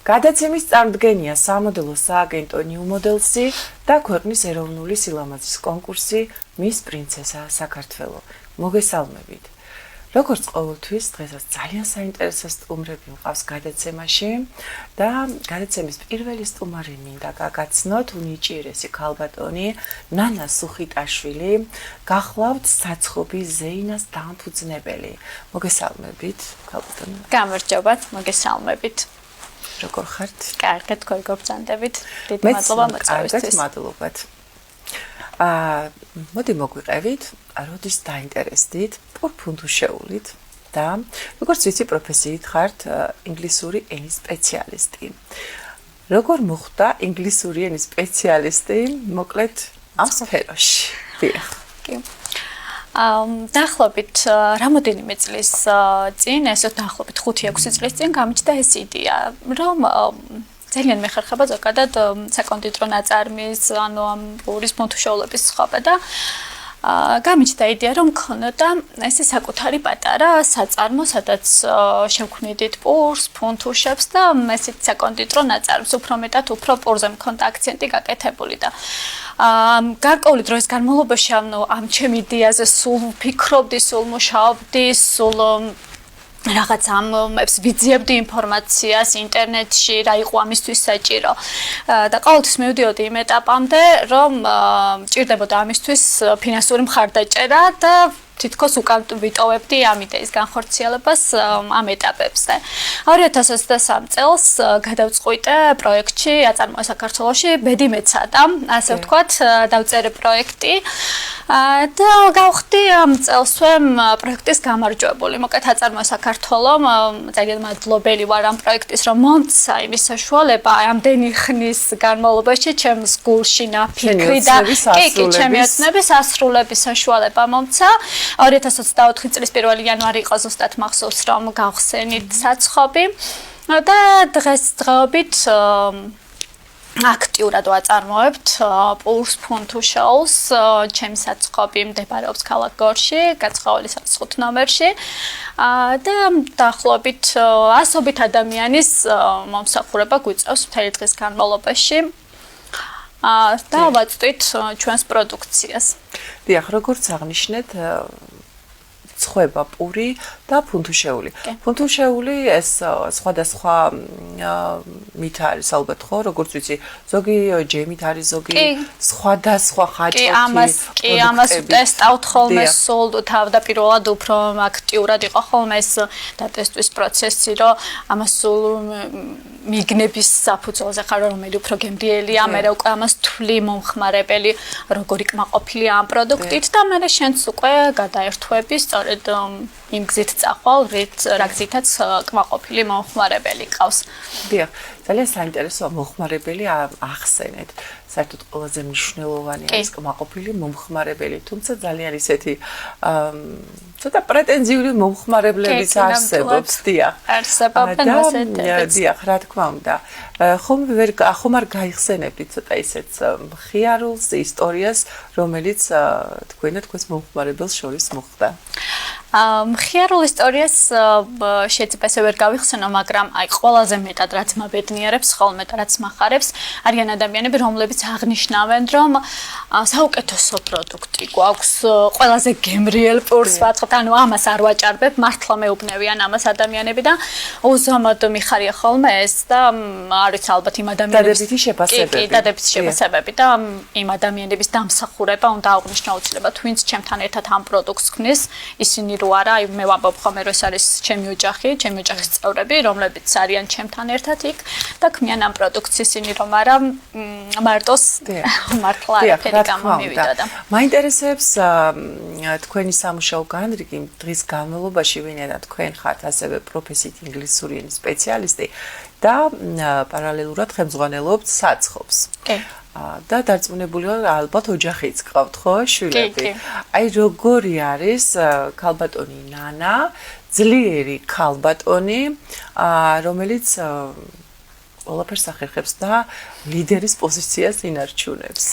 გადაცემის წარმდგენია სამოდელო სააგენტო New Models-ი და ქვეყნის ეროვნული სილამაზის კონკურსი Miss Princesa საქართველო. მოგესალმებით. როგორც ყოველთვის, დღესაც ძალიან საინტერესო სტუმრები მყავს გადაცემაში და გადაცემის პირველი სტუმარი მინდა გაგაცნოთ უნიჭიერესი ქალბატონი ნანა სუხიტაშვილი, გახლავთ საცხობი ზეინას დამფუძნებელი. მოგესალმებით, ქალბატონი. გამარჯობათ, მოგესალმებით. როგორ ხართ? კარგად, გოგობრძანდებით. დიდი მადლობა მოწვევისთვის. მადლობთ. მოდი მოგვიყევით, როდის დაინტერესდით ფუნდუშეულით და როგორც ვიცი პროფესიით ხართ ინგლისური ენის სპეციალისტი. როგორ მოხდა ინგლისური ენის სპეციალისტი, მოკლედ ამ სფეროში? დიახ. დაახლოებით რამოდენიმე წლის წინ, ესე დაახლოებით 5-6 წლის წინ გამიჩნდა ეს იდეა, რომ ძალიან მეხარხება ზოგადად საკონდიტრო ნაწარმის, ანუ ამ პურის ფუნდუშეულების სხვა და გამიჩნდა იდეა, რომ ქონოდა ესე საკუთარი პატარა საწარმო, სადაც შევქმნიდით პურს, ფუნდუშებს და ესეთ საკონდიტრო ნაწარმს, უფრო მეტად უფრო პურზე მქონდა აქცენტი გაკეთებული და გარკვეული დროის განმავლობაში ამ ჩემი იდეაზე სულ ვფიქრობდი, სულ მუშაობდი, სულ რაღაც ამებს ვიძიებდი ინფორმაციას ინტერნეტში, რა იყო ამისთვის საჭირო. და ყოველთვის მივდიოდი იმ ეტაპამდე, რომ მჭირდებოდა ამისთვის ფინანსური მხარდაჭერა და თითქოს უკან ვიტოვებდი ამ იდეის განხორციელებას ამ ეტაპებზე. 2023 წელს გადავწყვიტე პროექტში აწარმოა საქართველოში, ბედი მეცადა, ასე ვთქვათ, დავწერე პროექტი და გავხდი ამ წელსვე პროექტის გამარჯვებული. მოკლედ აწარმოა საქართველოს, ძალიან მადლობელი ვარ ამ პროექტის, რომ მომცა იმის საშუალება ამდენი ხნის განმავლობაში ჩემს გულში ნაფიქრი და კი, ჩემი ოცნების ასრულების საშუალება მომცა. 2024 წლის 1 იანვარი იყო ზუსტად მახსოვს, რომ გავხსენით საცხობი და დღესდღეობით აქტიურად ვაწარმოებთ პურს ფუნდუშეულს. ჩემი საცხობი მდებარეობს ქალაქ გორში, გაცხაული 5 ნომერში და დაახლოებით 100 ადამიანის მომსახურება გვიწევს მთელი დღის განმავლობაში. და ვაწვდით ჩვენს პროდუქციას. დიახ, როგორც აღნიშნეთ, ცხება პური და ფუნდუშეული. ფუნდუშეული ეს სხვადასხვა მით არის ალბათ ხო, როგორც ვიცი, ზოგი ჯემით არის, ზოგი სხვადასხვა ხაჭით. ამას ტესტავთ ხოლმე სულ თავდაპირველად უფრო აქტიურად იყო ხოლმე ეს დატესტვის პროცესი, რომ ამას სულ მიგნების საფუძველზე ხარ რომელი უფრო გემრიელია, მე უკვე ამას თვლი მომხმარებელი, როგორი კმაყოფილია ამ პროდუქტით და მე შენც უკვე გადაერთვები სწორედ იმ გზით წახვალ, რა გზითაც კმაყოფილი მომხმარებელი ყავს. დიახ, ძალიან საინტერესოა მომხმარებელი ახსენეთ. საერთოდ ყველაზე მნიშვნელოვანი არის კმაყოფილი მომხმარებელი, თუმცა ძალიან ისეთი ცოტა პრეტენზიული მომხმარებლებიც არსებობს, დიახ. არსებობენ ასეთებიც. დიახ, რა თქმა უნდა. ხომ არ გაიხსენებთ ცოტა ისეთ მხიარულს, ისტორიას, რომელიც თქვენს მომხმარებელს შორის მოხდა. მხიარულ ისტორიას შეიძლება ესე ვერ გავიხსენო, მაგრამ აი ყველაზე მეტად რაც მაბედნიერებს, ხოლმე რაც מחარებს, არიან ადამიანები, რომლებიც აღნიშნავენ, რომ საუკეთესო პროდუქტი გვაქვს, ყველაზე გემრიელ პურს ვაწყობთ, ანუ ამას არ ვაჭარბებ, მართლა მეუბნევიან ამას ადამიანები და უზომოდ მიხარია ხოლმე ეს და არის ალბათ იმ ადამიანების დადებითი შეფასებები და იმ ადამიანების დამსახურება უნდა აღვნიშნო უცებად, ვინც ჩემთან ერთად ამ პროდუქტს ქმნის, ისინი რო არა, აი მე ვამბობ ხოლმე, რომ ეს არის ჩემი ოჯახი, ჩემი ოჯახის წევრები, რომლებიც არიან ჩემთან ერთად იქ და ქმნიან ამ პროდუქტს ისინი რომ არა მარტოს მართლა არაფერი გამომივიდოდა. მაინტერესებს თქვენი სამუშაო განრიგი დღის განმავლობაში, ვინაიდან თქვენ ხართ ასევე პროფესიით ინგლისური ენის სპეციალისტი და პარალელურად ხელმძღვანელობთ საცხობს. და დარწმუნებული ვარ, ალბათ ოჯახიც გყავთ, ხო, შვილები? აი როგორი არის ქალბატონი ნანა, ძლიერი ქალბატონი, რომელიც ყველაფერს ახერხებს და ლიდერის პოზიციას ინარჩუნებს.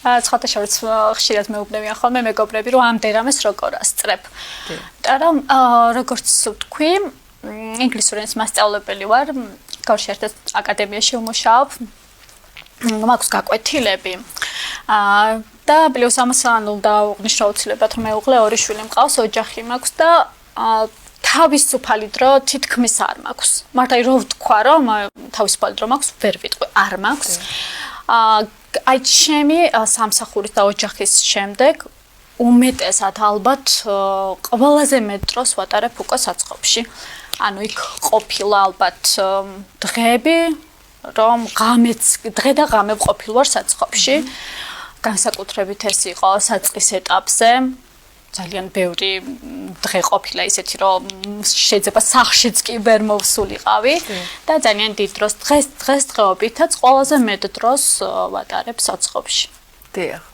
სხვათა შორის ხშირად მეუბნებიან ხოლმე მეგობრები, რომ ამ დერამეს როგორ ასწრებ. და რომ როგორც ვთქვი, ინგლისური ენის მასწავლებელი ვარ, კავშირთა აკადემიაში ვმუშაობ. მაქვს გაკვეთილები. და პლუს ამას და უღნიშნო უცლებად რომ მეუღლე 2 შვილი მყავს, ოჯახი მაქვს და თავისუფალი დრო თითქმის არ მაქვს. მაგრამ რო ვთქვა რომ თავისუფალი დრო მაქვს, ვერ ვიტყვი, არ მაქვს. აი ჩემი სამსახურის და ოჯახის შემდეგ უმეტესად ალბათ ყველაზე მეტ დროს ვატარებ უკვე საწყობში. ანუ იქ ყოფილა ალბათ დღეები, რომ დღე და ღამე ვყოფილ ვარ საწყობში. განსაკუთრებით ეს იყო საწყის ეტაპზე. ძალიან ბევრი დღე ყოფილა ისეთი, რომ შეიძლება სახლშიც კი ვერ მოვსულიყავი და ძალიან დიდ დროს დღესდღეობითაც ყველაზე მეტ დროს ვატარებ საწყობში. დიახ.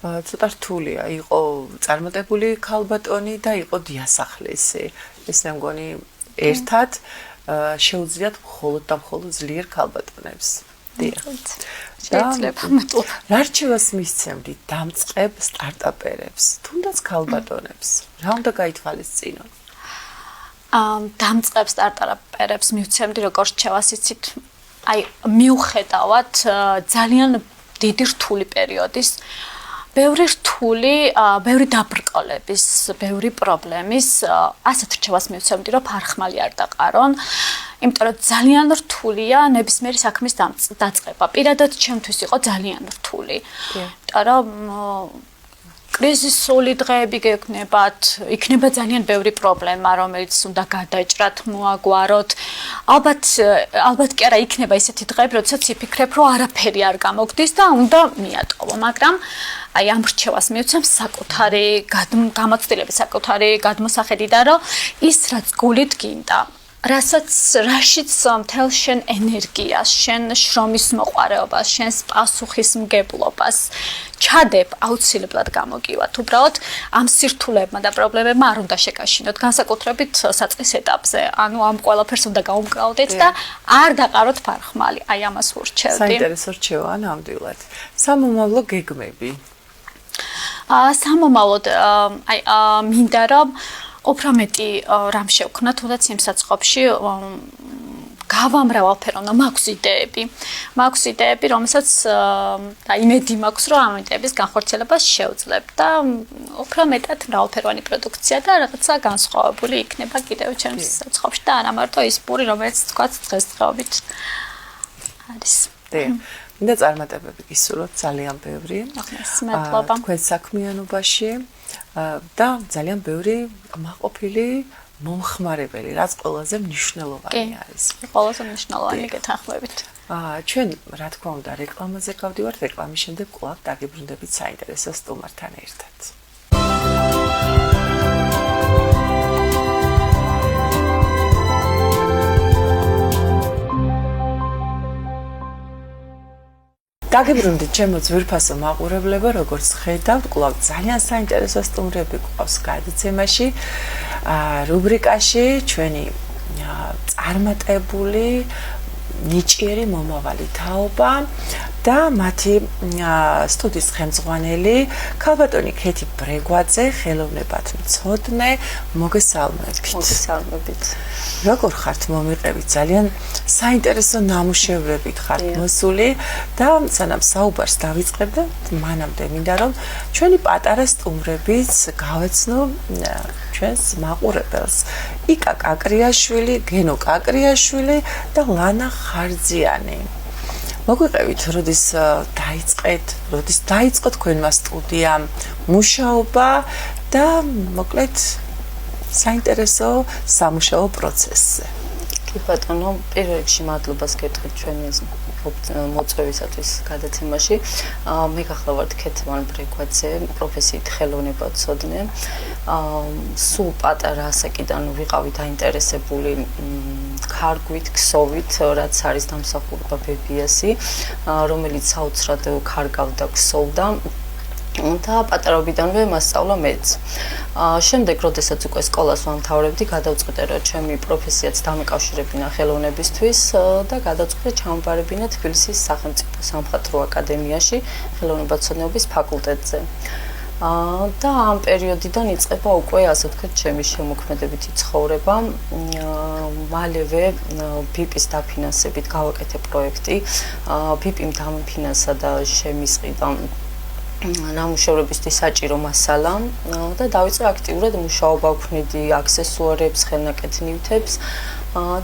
ცოტა რთულია, იყო წარმატებული ქალბატონი და იყო დიასახლისი. ეს მე მგონი ერთად შეუძლიათ მხოლოდ და მხოლოდ ძლიერ ქალბატონებს. დიახ. შეიძლება მეტყობა. რა რჩევას მისცემდით დამწყებ სტარტაპერებს, თუნდაც ქალბატონებს? რა უნდა გაითვალისწინონ? დამწყებ სტარტაპერებს მივცემდი როგორც რჩევას იცით, აი მიუხედავად ძალიან დიდი რთული პერიოდის, ბევრი რთული, ბევრი დაბრკოლების, ბევრი პრობლემის, ასეთ რჩევას მივცემდი, რომ ფარხმალი არ დაყარონ. იმიტომ რომ ძალიან რთულია ნებისმიერი საქმის დაწყება. პირადად ჩემთვის იყო ძალიან რთული. იმიტომ რომ კრიზისული დღეები იქნება ძალიან ბევრი პრობლემა, რომელიც უნდა გადაჭრათ, მოაგვაროთ. ალბათ კი არა იქნება ისეთი დღეები, როდესაც იფიქრებ, რომ არაფერი არ გამოგდის და უნდა მიატოვო, მაგრამ აი ამ რჩევას მივცემ საკუთარი გამოცდილების საკუთარი გადმოსახედიდან, რომ ის რაც გულით გინდა, რაშიც მთელ შენ ენერგიას, შენ შრომის მოყვარეობას, შენს პასუხისმგებლობას ჩადებ, აუცილებლად გამოგივათ. უბრალოდ ამ სირთულეებმა და პრობლემებმა არ უნდა შეკაშინოთ, განსაკუთრებით საწყის ეტაპზე. ანუ ამ ყველაფერს უნდა გაუმკლავდეთ და არ დაყაროთ ფარხმალი. აი ამას ვურჩევდი. საინტერესო რჩევაა ნამდვილად. სამომავლო გეგმები. სამომავლოდ აი მინდა რომ უფრო მეტი რამ შევქნა, თუნდაც იმ საწყობში გავამრავალფეროვნა, მაქვს იდეები, რომელსაც და იმედი მაქვს, რომ ამ იდეების განხორციელებას შევძლებ და უფრო მეტად მრავალფეროვანი პროდუქცია და რაღაცა განსხვავებული იქნება კიდევ ჩემს საწყობში და არა მარტო ის პური, რომელიც თქვათ დღესდღეობით არის. მინდა წარმატებები გისურვოთ ძალიან ბევრი. მადლობა. თქვენ საქმიანობაში და ძალიან ბევრი მაყოფილი მომხმარებელი, რაც ყველაზე მნიშვნელოვანი არის. ყველაზე მნიშვნელოვანი გეთანხმებით. ჩვენ რა თქმა უნდა რეკლამაზე გავდივართ, რეკლამის შემდეგ კვლავ დაგიბრუნდებით საინტერესო სტუმართან ერთად. დაგიბრუნდით ჩემო ძვირფასო მაყურებლებო, როგორც ხედავთ, კვლავ ძალიან საინტერესო სტუმრები გვყავს გადაცემაში, რუბრიკაში ჩვენი წარმატებული ნიჭიერი მომავალი თაობა და მათი სტუდიის ხელმძღვანელი ქალბატონი ქეთი ბრეგვაძე, ხელოვნებად მცოდნე, მოგესალმებით. როგორ ხართ, მომიყევით? ძალიან საინტერესო ნამუშევრებით ხართ მოსული და სანამ საუბარს დავიწყებდა, მანამდე მინდა რომ ჩვენი პატარა სტუმრებიც გავეცნო ჩვენს მაყურებელს. იკა კაკრიაშვილი, გენო კაკრიაშვილი და ლანა ხარძიანი. მოგვიყევით, როდის დაიწყო თქვენმა სტუდიამ მუშაობა და მოკლედ საინტერესო სამუშაო პროცესზე. კი ბატონო, პირველ რიგში მადლობას გეტყვით ჩვენი მოწვევისათვის გადაცემაში. მე გახლავართ ქეთევან ბრეგვაძე, პროფესიით ხელოვნებაცოდნე. სულ პატარა ასაკიდან ვიყავი დაინტერესებული ქარგვით, ქსოვით, რაც არის დამსახურება ბებიასი, რომელიც საოცრად ქარგავდა, ქსოვდა. და პატარობიდანვე მასწავლა მეც. შემდეგ, როდესაც უკვე სკოლას ვამთავრებდი, გადავწყვიტე, რომ ჩემი პროფესიაც დამეკავშირებინა ხელოვნებისთვის და გადავწყვიტე ჩამოვარებინა თბილისის სახელმწიფო სამხატვრო აკადემიაში ხელოვნებაცოდნეობის ფაკულტეტზე. და ამ პერიოდიდან იწყება უკვე ასე ვთქვათ ჩემი შემოქმედებითი ცხოვრება. მალევე BIP-ის დაფინანსებით გავაკეთე პროექტი. BIP-იმ დამფინანსა და შემისყიდა ნამუშევრებისთვის საჭირო მასალა და დავიწყე აქტიურად მუშაობა, ვქმნიდი აქსესუარებს, ხელნაკეთ ნივთებს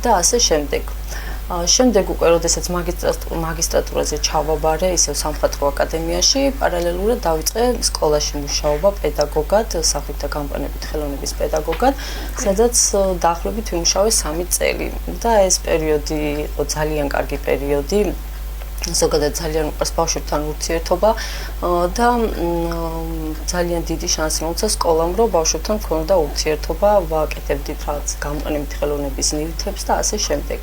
და ასე შემდეგ. შემდეგ უკვე როდესაც მაგისტრატურაზე ჩავაბარე ისევ სამხატვრო აკადემიაში, პარალელურად დავიწყე სკოლაში მუშაობა პედაგოგად, სახვითა გამყენებით ხელოვნების პედაგოგად, სადაც დაახლოებით ვიმუშავე 3 წელი და ეს პერიოდი იყო ძალიან კარგი პერიოდი. ზოგადად ძალიან უყვარს ბავშვებთან ურთიერთობა და ძალიან დიდი შანსი მომცა სკოლამ, რომ ბავშვებთან მქონოდა ურთიერთობა, ვაკეთებდით რაღაც გამყენებით ხელოვნების ნივთებს და ასე შემდეგ.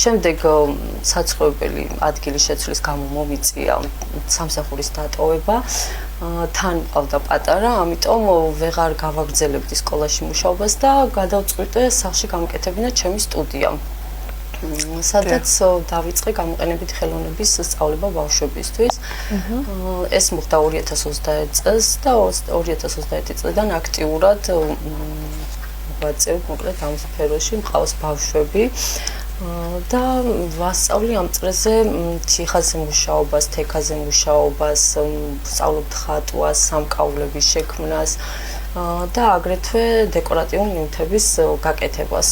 შემდეგ საცხოვრებელი ადგილის შეცვლის გამო მომიწია სამსახურის დატოვება. თან მყავდა პატარა, ამიტომ ვეღარ გავაგრძელებდი სკოლაში მუშაობას და გადავწყვიტე სახლში გამკეთებინა ჩემი სტუდია. სადაც დავიწყე გამოყენებით ხელოვნების სწავლება ბავშვებისთვის. ეს მოხდა 2021 წელს და 2021 წლიდან აქტიურად ვაწევ მოკლედ ამ სფეროში, მყავს ბავშვები და ვასწავლი ამ წრეზე თიხაზე მუშაობას, თექაზე მუშაობას, ვსწავლობ ხატვას, სამკაულების შექმნას და აგრეთვე დეკორატიული ნივთების გაკეთებას.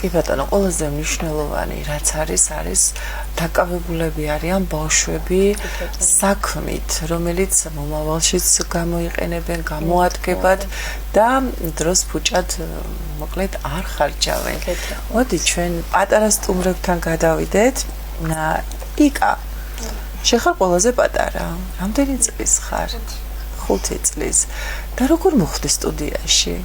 კი ბატონო, ყველაზე მნიშვნელოვანი რაც არის დაკავებულები არიან ბავშვები საქმით, რომელიც მომავალშიც გამოიყენებენ, გამოადგებათ და დროს ფუჭად მოკლედ არ ხარჯავენ. მოდი ჩვენ პატარა სტუმრებთან გადავიდეთ. იკა, შეხარ ყველაზე პატარა. რამდენი წლის ხარ? 5 წლის. და როგორ მოხვდი სტუდიაში?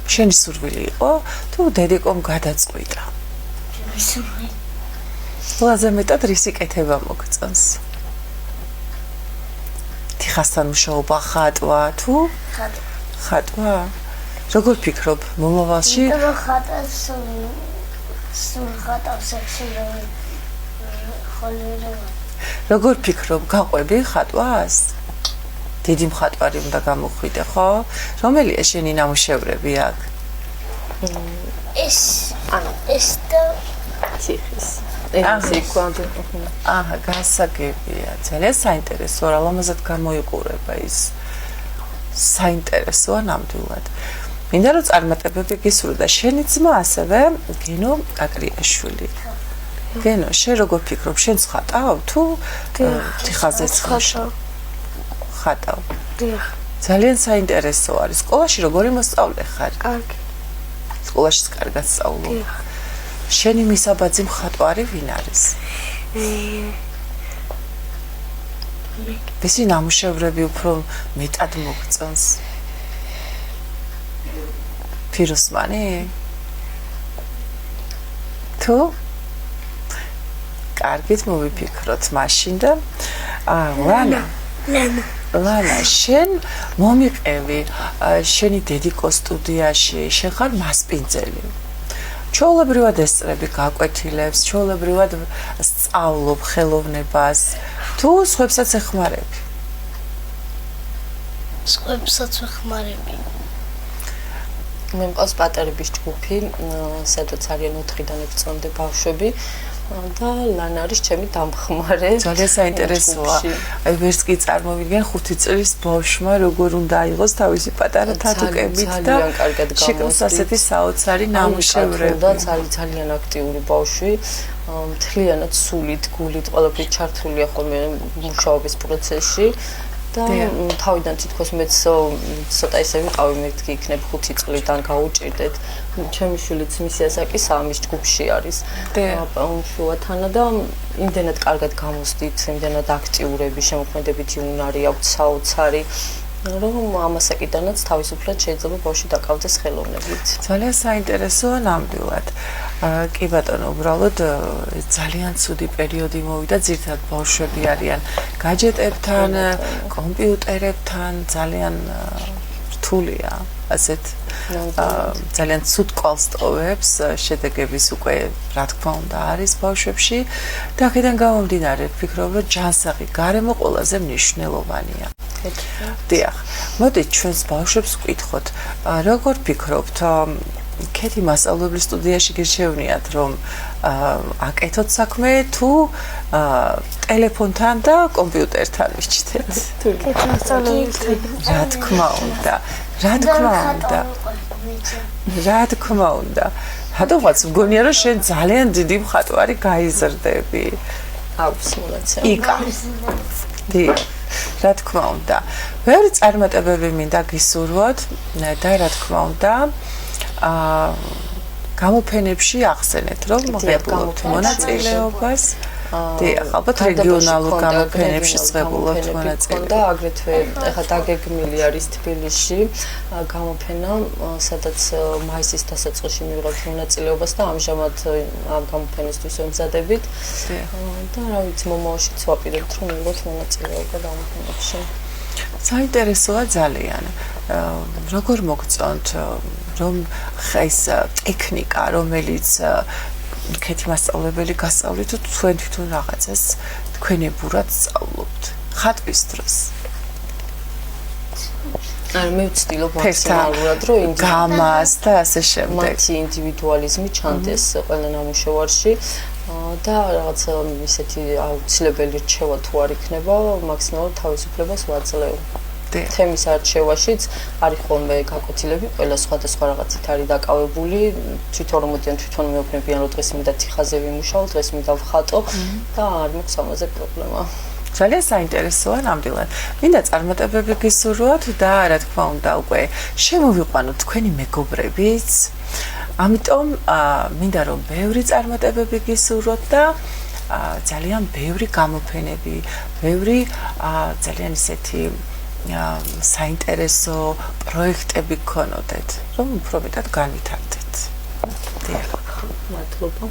შენი სურვილი იყო თუ დედიკომ გადაწყვიტა? ჩემი სურვილი. ყველაზე მეტად რისი კეთება მოგწონს? თიხასთან მუშაობა, ხატვა თუ? ხატვა. როგორ ფიქრობ მომავალში? იმიტომ ხატავს სულ ხატავს როგორ ფიქრობ გაყვები ხატვას? დიდი მხატვარი უნდა გამოხვიდე, ხო? რომელია შენი ნამუშევრები აქ? ეს და თიხის. გასაგებია. ძალიან საინტერესოა, რა ლამაზად გამოიყურება ის. საინტერესოა ნამდვილად. მინდა რომ წარმატებები გისურვო და შენი ძმა ასევე გენო კაკრიაშვილი. გენო, შენ როგორ ფიქრობ, შენ ხატავ თუ თიხაზეც ხატავ? ხატავ. ძალიან საინტერესო არის. სკოლაში როგორი მოსწავლე ხარ? კარგი. სკოლაშიც კარგად სწავლობ. შენი მისაბაძი მხატვარი ვინ არის? ვისი ნამუშევრები უფრო მეტად მოგწონს? ფიროსმანი? თუ? კარგით მოვიფიქროთ მაშინ და ლანა, შენ მომიყევი შენი დედიკოს სტუდიაში, შენ ხარ მასპინძელი. ჩვეულებრივად ესწრები გაკვეთილებს, ჩვეულებრივად სწავლობ ხელოვნებას, თუ სხვებსაც ეხმარები? სხვებსაც ვეხმარები. მე მყავს პატარების ჯგუფი, სადაც არიან 4-დან 6 წლამდე ბავშვები. და ლანა არის ჩემი დამხმარე. ძალიან საინტერესოა. აი ვერც კი წარმოვიდგენ 5 წლის ბავშვმა როგორ უნდა აიღოს თავისი პატარა თათუკებით და შეკროს ასეთი საოცარი ნამუშევრები. და ძალიან აქტიური ბავშვი. მთლიანად სულით, გულით, ყველაფერი ჩართულია ხოლმე მუშაობის პროცესში. და თავიდან თითქოს მეც ცოტა ისე ვიყავი, მეთქი იქნებ 5 წლიდან გაუჭირდეთ. ჩემი შვილიც მისი ასაკის ამის ჯგუფში არის. შუათანა და იმდენად კარგად გამოსდით, იმდენად აქტიურები, შემოქმედებითი უნარი აქვს საოცარი, რომ ამასაკიდანაც თავისუფლად შეიძლება ბავშვი დაკავდეს ხელოვნებით. ძალიან საინტერესოა ნამდვილად. კი ბატონო, უბრალოდ ძალიან ცუდი პერიოდი მოვიდა, ძირითადად ბავშვები არიან гаджеტებთან, კომპიუტერებთან, ძალიან რთულია ასეთ ძალიან ცუდ კვალს ტოვებს, შედეგების უკვე რა თქმა უნდა არის ბავშვებში და აქედან გამომდინარე ვფიქრობ, რომ ჯანსაღი გარემო ყველაზე მნიშვნელოვანია. დიახ, მოდით ჩვენს ბავშვებს ვკითხოთ, როგორ ფიქრობთ, ქეთი მასწავლებლის სტუდიაში გირჩევნიათ, რომ აკეთოთ საქმე თუ ტელეფონთან და კომპიუტერთან ვიჩნდეთ? ქეთი მასწავლებლის რა თქმა უნდა, რა თქმა უნდა. რა თქმა უნდა. რატომღაც მგონია რომ შენ ძალიან დიდი მხატვარი გაიზრდები. აქვს მოლაცე. იკა. დიახ. რა თქმა უნდა. ბევრი წარმატებები მინდა გისურვოთ და რა თქმა უნდა გამოფენებში ახსენეთ, რომ მოგვიებულობთ მონაწილეობას. დიახ, ალბათ რეგიონალურ გამოფენებში წვებულობთ მონაწილეობას. და აგრეთვე ეხლა დაგეგმილი არის თბილისში გამოფენა, სადაც მაისის დასაწყისში მივიღებთ მონაწილეობას და ამჟამად ამ გამოფენისთვის ვემზადებით. და რა ვიცი, მომავალშიც ვაპირებთ, რომ მივიღოთ მონაწილეობა გამოფენებში. საინტერესოა ძალიან. როგორ მოგწონთ, რომ ეს ტექნიკა, რომელიც ქეთი მასწავლებელი გასწავლით, თქვენ თვითონ რაღაცას თქვენებურად სწავლობთ ხატვის დროს. მე ვცდილობ მაქსიმალურად, რომ გამას და ასე შემდეგ. მათი ინდივიდუალიზმი ჩანდეს ყველა ნამუშევარში და რაღაც ისეთი აუცილებელი რჩევა თუ არ იქნება, მაქსიმალურად თავისუფლებას ვაძლევ. თემის არჩევაშიც არის ხოლმე გაკვეთილები, ყველა სხვადასხვა რაღაცით არის დაკავებული, თვითონ რომ მოდიან თვითონ მეუბნებიან, რომ დღეს მინდა თიხაზე ვიმუშაო, დღეს მინდა ვხატო და არ მაქვს ამაზე პრობლემა. ძალიან საინტერესოა ნამდვილად. მინდა წარმატებები გისურვოთ და რა თქმა უნდა უკვე შემოვიყვანოთ თქვენი მეგობრებიც. ამიტომ მინდა რომ ბევრი წარმატებები გისურვოთ და ძალიან ბევრი გამოფენები, ბევრი ძალიან ისეთი საინტერესო პროექტები გქონოდეთ, რომ უფრო მეტად განვითარდეთ. დიახ. მადლობა.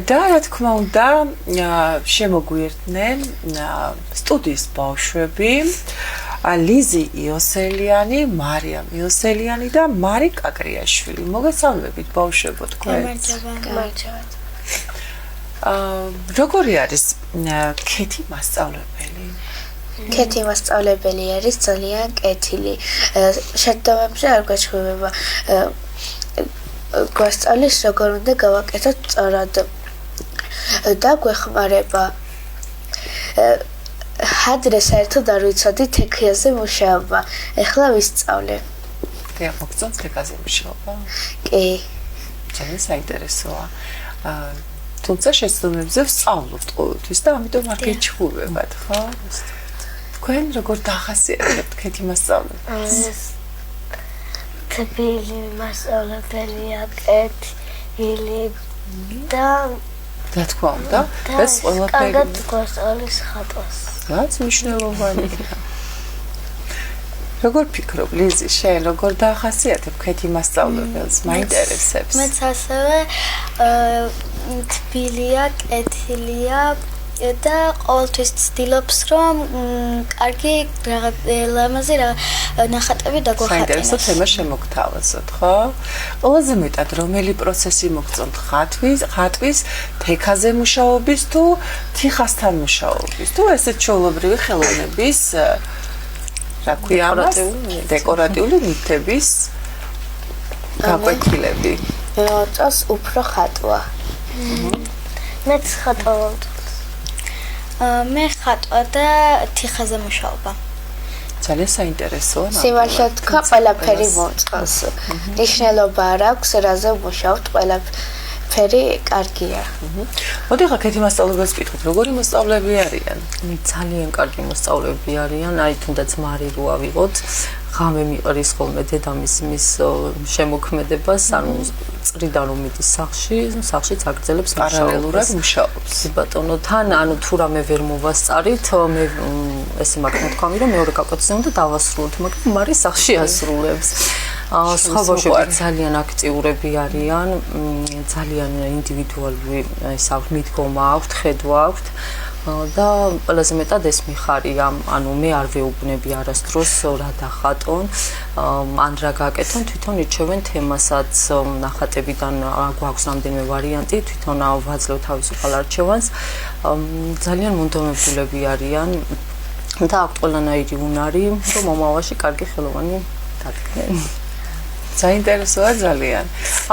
და რა თქმა უნდა შემოგვიერთნენ სტუდიის ბავშვები ლიზი იოსელიანი, მარიამ იოსელიანი და მარი კაკრიაშვილი. მოგესალმებით ბავშვებო თქვენ. გამარჯობა. როგორი არის ქეთი მასწავლებელი? ქეთი მასწავლებელი არის ძალიან კეთილი. შეცდომებზე არ გაჩვევება. გვასწავლის როგორ უნდა გავაკეთოთ სწორად და გვეხმარება. ადრე საერთოდ არ ვიცოდი თექიაზე მუშაობა. ეხლა ვისწავლე. და მოგწონთ თექიაზე მუშაობა? კი. ძალიან საინტერესოა. თუმცა შეცდომებზე ვსწავლობთ ყოველთვის და ამიტომ არ გეჩხუბებათ, ხო? თქვენ როგორ დახასიათებთ ქეთი მასწავლებლებს? თბილი მასწავლებელია კეთილი და რა თქმა უნდა, ეს ყველაფერი კარგად გვასწავლის ხატვას. რაც მნიშვნელოვანია. როგორ ფიქრობ, ლიზი, შენ როგორ დაახასიათებ ქეთი მასწავლებელს? მაინტერესებს. მეც ასევე თბილია, კეთილია და ყოველთვის ცდილობს, რომ კარგი ლამაზი ნახატები დაგვახატინოს. საინტერესო თემა შემოგთავაზოთ, ხო? ყველაზე მეტად რომელი პროცესი მოგწონთ ხატვის, თექაზე მუშაობის თუ თიხასთან მუშაობის? თუ ესეთ ჩვეულებრივი ხელოვნების რა ქვია ამას? დეკორატიული ნივთების გაკვეთილები. მეოწას უფრო ხატვა. მეც ხატვა ვამწვავ. მე ხატვა და თიხაზე მუშაობა. ძალიან საინტერესოა. სიმართლე თქვა, ყველაფერი მომწონს. ნიშნულობა არ აქვს, რაზე მუშაობთ, ყველაფერი კარგია. მოდი ხა ქეთი მასწავლებელს ვკითხოთ, როგორი მასწავლებლები არიან? ძალიან კარგი მოსწავლეები არიან, აი თუნდაც მარი რო ავიღოთ, ღამე მიყრის ხოლმე დედამისის შემოქმედებას, ანუ წრიდან რომ მიდის სახლშიც აგრძელებს პარალელურად მუშაობს. ბატონო, თან ანუ თუ რამე ვერ მოვასწარით, მე ესე მაგ თქვამი რომ მეორე გაკვეთილზე უნდა დავასრულოთ, მაგრამ მარი სახლში ასრულებს. სხვა ბავშვები ძალიან აქტიურები არიან, ძალიან ინდივიდუალური ეს აქვს მიდგომა აქვთ, ხედვა აქვთ. და ყველაზე მეტად ეს მიხარია, ანუ მე არ ვეუბნები არასდროს რა დახატონ, ან რა გაკეთონ, თვითონ ირჩევენ თემასაც, ნახატებიდან გვაქვს რამდენიმე ვარიანტი, თვითონ ვაძლევ თავისუფალ არჩევანს. ძალიან მონდომებულები არიან და აქვთ ყველანაირი უნარი, რომ მომავალში კარგი ხელოვანი დადგნენ. საინტერესოა ძალიან.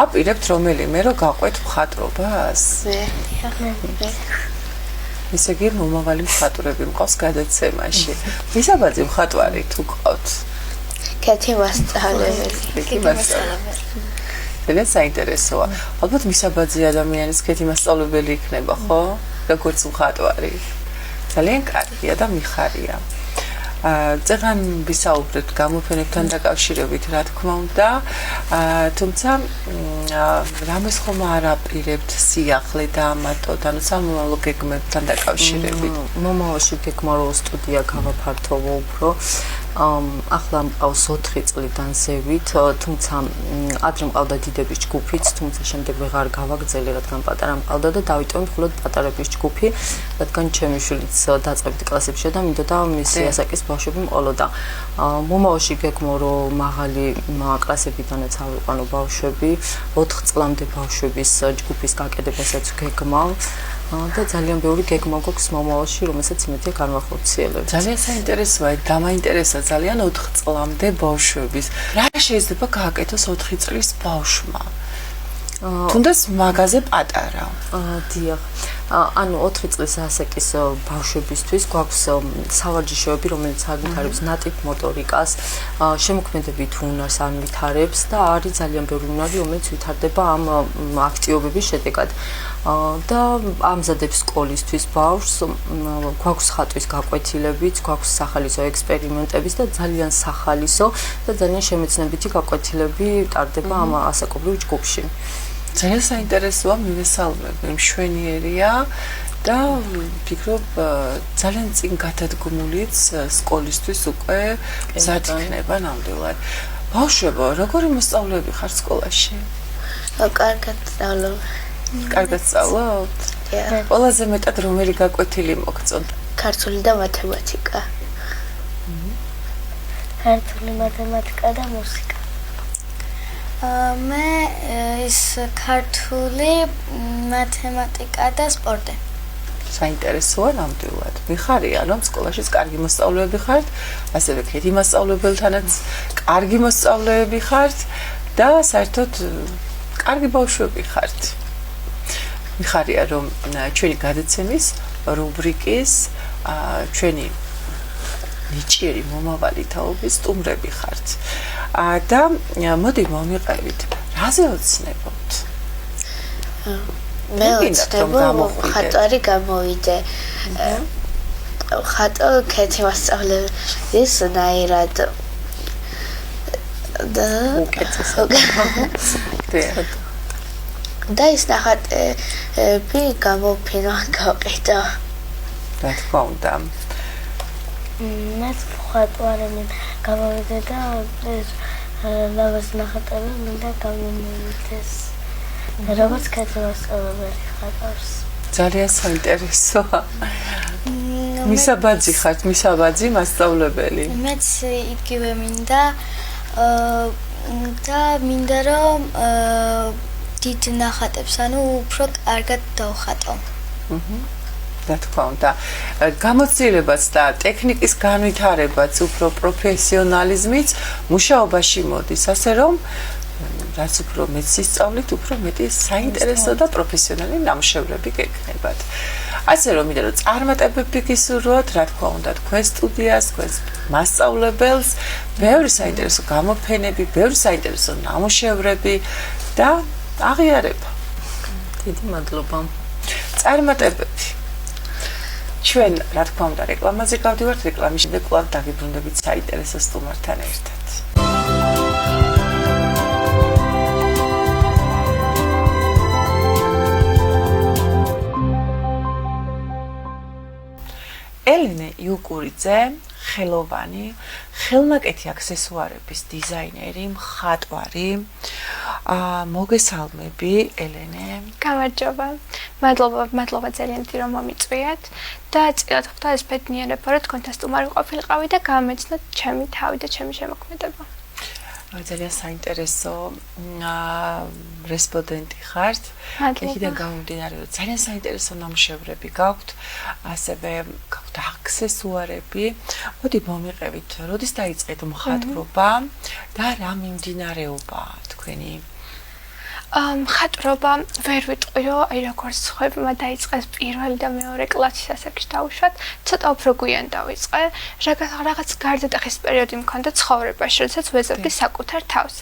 აპირებთ რომელიმე რომ გაყვეთ მხატვრობას? ისე იგი მომავალი მხატვრები მყავს გადაცემაში. მისაბაძი მხატვარი თუ ყავთ? ქეთი მასწავლებელი. ძალიან საინტერესოა. ალბათ მისაბაძი ადამიანის ქეთი მასწავლებელი იქნება, ხო? როგორც მხატვარი. ძალიან კარგია და მიხარია. წეგან ვისაუბრეთ გამოფენებთან დაკავშირებით, რა თქმა უნდა, თუმცა რამეს ხომ არ აპირებთ სიახლე და ამატოდ, ანუ სამომავლო გეგმებთან დაკავშირებით. მომავალში გეგმა რო სტუდია გავაფართოვო უფრო. ახლა მყავს 4 წლიდან ზევით, თუმცა ადრე მყავდა დიდების ჯგუფიც, თუმცა შემდეგ ვეღარ გავაგრძელე, რადგან პატარა მყავდა და დავიტოვე მხოლოდ პატარების ჯგუფი, რადგან ჩემი შვილიც დაწყებითი კლასებში და მინდოდა მისი ასაკის ბავშვები მყოლოდა. მომავალში გეგმო რომ მაღალი კლასებიდანაც ავიყვანო ბავშვები, 4 წლამდე ბავშვების ჯგუფის გაკეთებასაც გეგმავ. და ძალიან ბევრი გეგმა გვაქვს მომავალში, რომელსაც იმედია განვახორციელებთ. ძალიან საინტერესოა, დამაინტერესა ძალიან 4 წლამდე ბავშვების. რა შეიძლება გააკეთოს 4 წლის ბავშვმა? თუნდაც მაგაზე პატარა. დიახ. ანუ 4 წლის ასაკის ბავშვებისთვის გვაქვს სავარჯიშოები, რომელიც ავითარებს ნატიფ მოტორიკას, შემოქმედებით უნარს ავითარებს და არის ძალიან ბევრი უნარი, რომელიც ვითარდება ამ აქტივობების შედეგად. და ამზადებს სკოლისთვის ბავშვს, გვაქვს ხატვის გაკვეთილებიც, გვაქვს სახალისო ექსპერიმენტების და ძალიან სახალისო და ძალიან შემეცნებითი გაკვეთილები ტარდება ამ ასაკობრივ ჯგუფში. ძალიან საინტერესოა, მივესალმები, მშვენიერია და ვფიქრობ ძალიან წინ გადადგმულიც სკოლისთვის უკვე მზად იქნება ნამდვილად. ბავშვებო, როგორი მოსწავლეები ხართ სკოლაში? კარგად სწავლობ. კარგად სწავლობთ? ყველაზე მეტად რომელი გაკვეთილი მოგწონთ? ქართული და მათემატიკა. ქართული მათემატიკა და მუსიკა. მე ის ქართული მათემატიკა და სპორტი. საინტერესოა ნამდვილად. მიხარია, რომ სკოლაშიც კარგი მოსწავლეები ხართ, ასევე ქეთი მასწავლებელთანაც კარგი მოსწავლეები ხართ და საერთოდ კარგი ბავშვები ხართ. მიხარია, რომ ჩვენი გადაცემის რუბრიკის ჩვენი ნიჭიერი მომავალი თაობის სტუმრები ხართ. და მოდი მომიყევით, რაზე ოცნებობთ? მე ოცნებობ ხატვარი გამოვიდე. ხატო ქეთი მასწავლებლის ნაირად და უკეთესად. და ის ნახატები გამოფენა გავყიდო. რა თქმა უნდა. მეც ხატვარები გამოვიდე და ეს ლავას ნახატები მინდა გამომივიდეს. როგორც კეთილმოსწავლებელი ხატავს. ძალიან საინტერესოა. მისაბაძი ხართ, მისაბაძი მასწავლებელი. მეც იგივე მინდა და მინდა რომ დიდ ნახატებს, ანუ უფრო კარგად დავხატო. რა თქმა უნდა, გამოცდილებაც და ტექნიკის განვითარებაც, უფრო პროფესიონალიზმიც მუშაობაში მოდის, ასე რომ რაც უფრო მეც ისწავლით, უფრო მეტი საინტერესო და პროფესიონალი ნამუშევრები გექნებათ. ასე რომ მინდა რომ წარმატებები გისურვოთ, რა თქმა უნდა, თქვენ სტუდიას, თქვენ მასწავლებელს, ბევრი საინტერესო გამოფენები, ბევრი საინტერესო ნამუშევრები და აღიარება. დიდი მადლობა. წარმატებები. ჩვენ, რა თქმა უნდა, რეკლამაზე გავდივართ, რეკლამის შემდეგ კვლავ დაგიბრუნდებით საინტერესო სტუმართან ერთად. ელენე იუკურიძე, ხელოვანი, ხელნაკეთი აქსესუარების დიზაინერი, მხატვარი. მოგესალმები, ელენე. გამარჯობა. მადლობა ძალიან დიდი რომ მომიწვიეთ და წილად ხვდა ეს ბედნიერება, რომ თქვენთან სტუმარი ყოფილიყავი და გამეცნოთ ჩემი თავი და ჩემი შემოქმედება. ძალიან საინტერესო რესპონდენტი ხართ. იქიდან გამომდინარე, რომ ძალიან საინტერესო ნამუშევრები გაქვთ, ასევე გაქვთ აქსესუარები. მოდი მომიყევით, როდის დაიწყეთ მხატვრობა და რა მიმდინარეობაა თქვენი? მხატვრობა ვერ ვიტყვი, რომ აი როგორც სხვებმა დაიწყეს პირველი და მეორე კლასის ასაკში დაუშვათ, ცოტა უფრო გვიან დავიწყე. რაღაც გარდატეხის პერიოდი მქონდა ცხოვრებაში, როდესაც ვეზობდი საკუთარ თავს.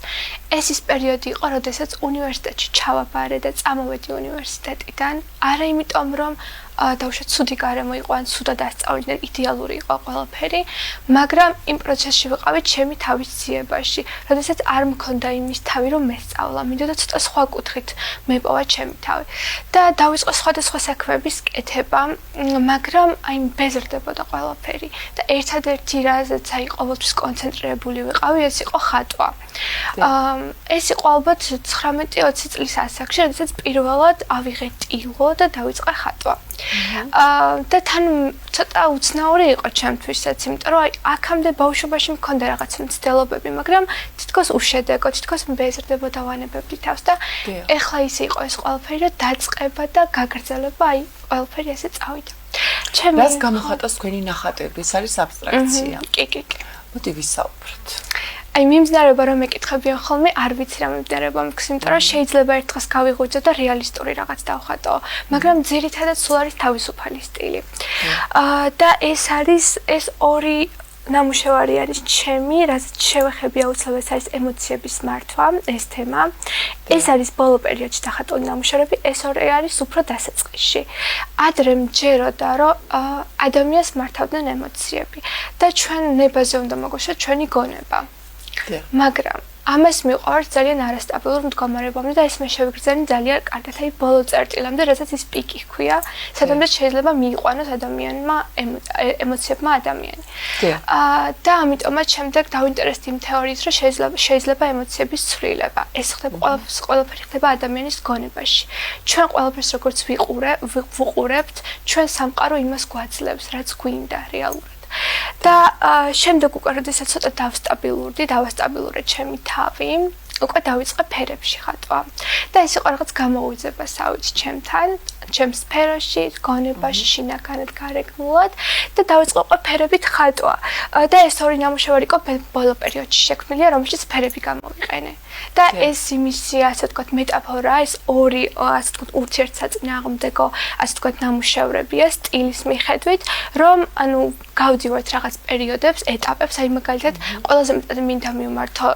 ეს ის პერიოდი იყო, როდესაც უნივერსიტეტში ჩავაბარე და წამოვედი უნივერსიტეტიდან. არა იმიტომ, რომ დაუშვათ ცუდი გარემო იყო, ან ცუდად ასწავლინე, იდეალური იყო ყველაფერი, მაგრამ იმ პროცესში ვიყავი ჩემი თავის ძიებაში, როდესაც არ მქონდა იმის თავი, რომ მესწავლა, მინდოდა ცოტა სხვა კუთხით მეპოვა ჩემი თავი. და დავიწყო სხვადასხვა საქმეების კეთება, მაგრამ აი ბეზრდებოდა ყველაფერი და ერთადერთი რაზეც აი ყოველთვის კონცენტრირებული ვიყავი, ეს იყო ხატვა. ეს იყო ალბათ 19-20 წლის ასაკში, როდესაც პირველად ავიღე ტილო და დავიწყე ხატვა. და თან ცოტა უცნაური იყო ჩემთვისაც, იმიტომ რომ აი აქამდე ბავშვობაში მქონდა რაღაც მცდელობები, მაგრამ თითქოს უშედეგო, თითქოს მბეზრდებოდა ვანებებდი თავს და ეხლა ისე იყო ეს ყველაფერი, რომ დაწყება და გაგრძელება, აი ყველაფერი ესე წავიდა. რას გამოხატავს თქვენი ნახატები? ეს არის აბსტრაქცია. კი. მოდი ვისაუბროთ. აი მიმდინარეობა რომ ეკითხებიან ხოლმე, არ ვიცი რა მიმდინარეობა მქს, იმიტომ რომ შეიძლება ერთ დღეს გავიღვიძო და რეალისტური რაღაც დავხატო, მაგრამ ძირითადად სულ არის თავისუფალი სტილი. და ეს ორი ნამუშევარი არის ჩემი, რაც შევეხები აუცილებლად არის ემოციების მართვა, ეს თემა. ეს არის ბოლო პერიოდში დახატული ნამუშევრები, ეს ორი არის უფრო დასაწყისში. ადრე მჯეროდა, რომ ადამიანს მართავდნენ ემოციები და ჩვენ ნებაზე უნდა მოგვეშვა ჩვენი გონება. მაგრამ ამას მიყავართ ძალიან არასტაბილურ მდგომარეობამდე და ეს მე შევიგრძენი ძალიან კარგად, აი ბოლო წერტილამდე, რასაც ის პიკი ჰქვია, სადაც შეიძლება მიიყვანოს ადამიანმა ემოციებმა ადამიანი. და ამიტომაც შემდეგ დავინტერესდი იმ თეორიით, რომ შეიძლება ემოციების ცვლილება. ეს ხდება ყველაფერი ხდება ადამიანის გონებაში. ჩვენ ყველაფერს როგორც ვუყურებთ, ჩვენ სამყარო იმას გვაძლევს, რაც გვინდა რეალურად. და შემდეგ უკვე როდესაც ცოტა დავასტაბილურე ჩემი თავი, უკვე დავიწყე ფერებში ხატვა. და ეს იყო რაღაც გამოუძებასავით ჩემთან, ჩემ სფეროში, გონებაში, შინაგანად, გარეგნულად და დავიწყე უკვე ფერებით ხატვა. და ეს ორი ნამუშევარი იყო ბოლო პერიოდში შექმნილი, რომელშიც ფერები გამოვიყენე. და ეს იმისი, ასე ვთქვათ, მეტაფორა, ეს ორი, ასე ვთქვათ, ურთიერთსაწინააღმდეგო, ასე ვთქვათ, ნამუშევრებია სტილის მიხედვით, რომ ანუ გავდივართ რაღაც პერიოდებს, ეტაპებს, აი მაგალითად, ყველაზე მეტად მინდა მივმართო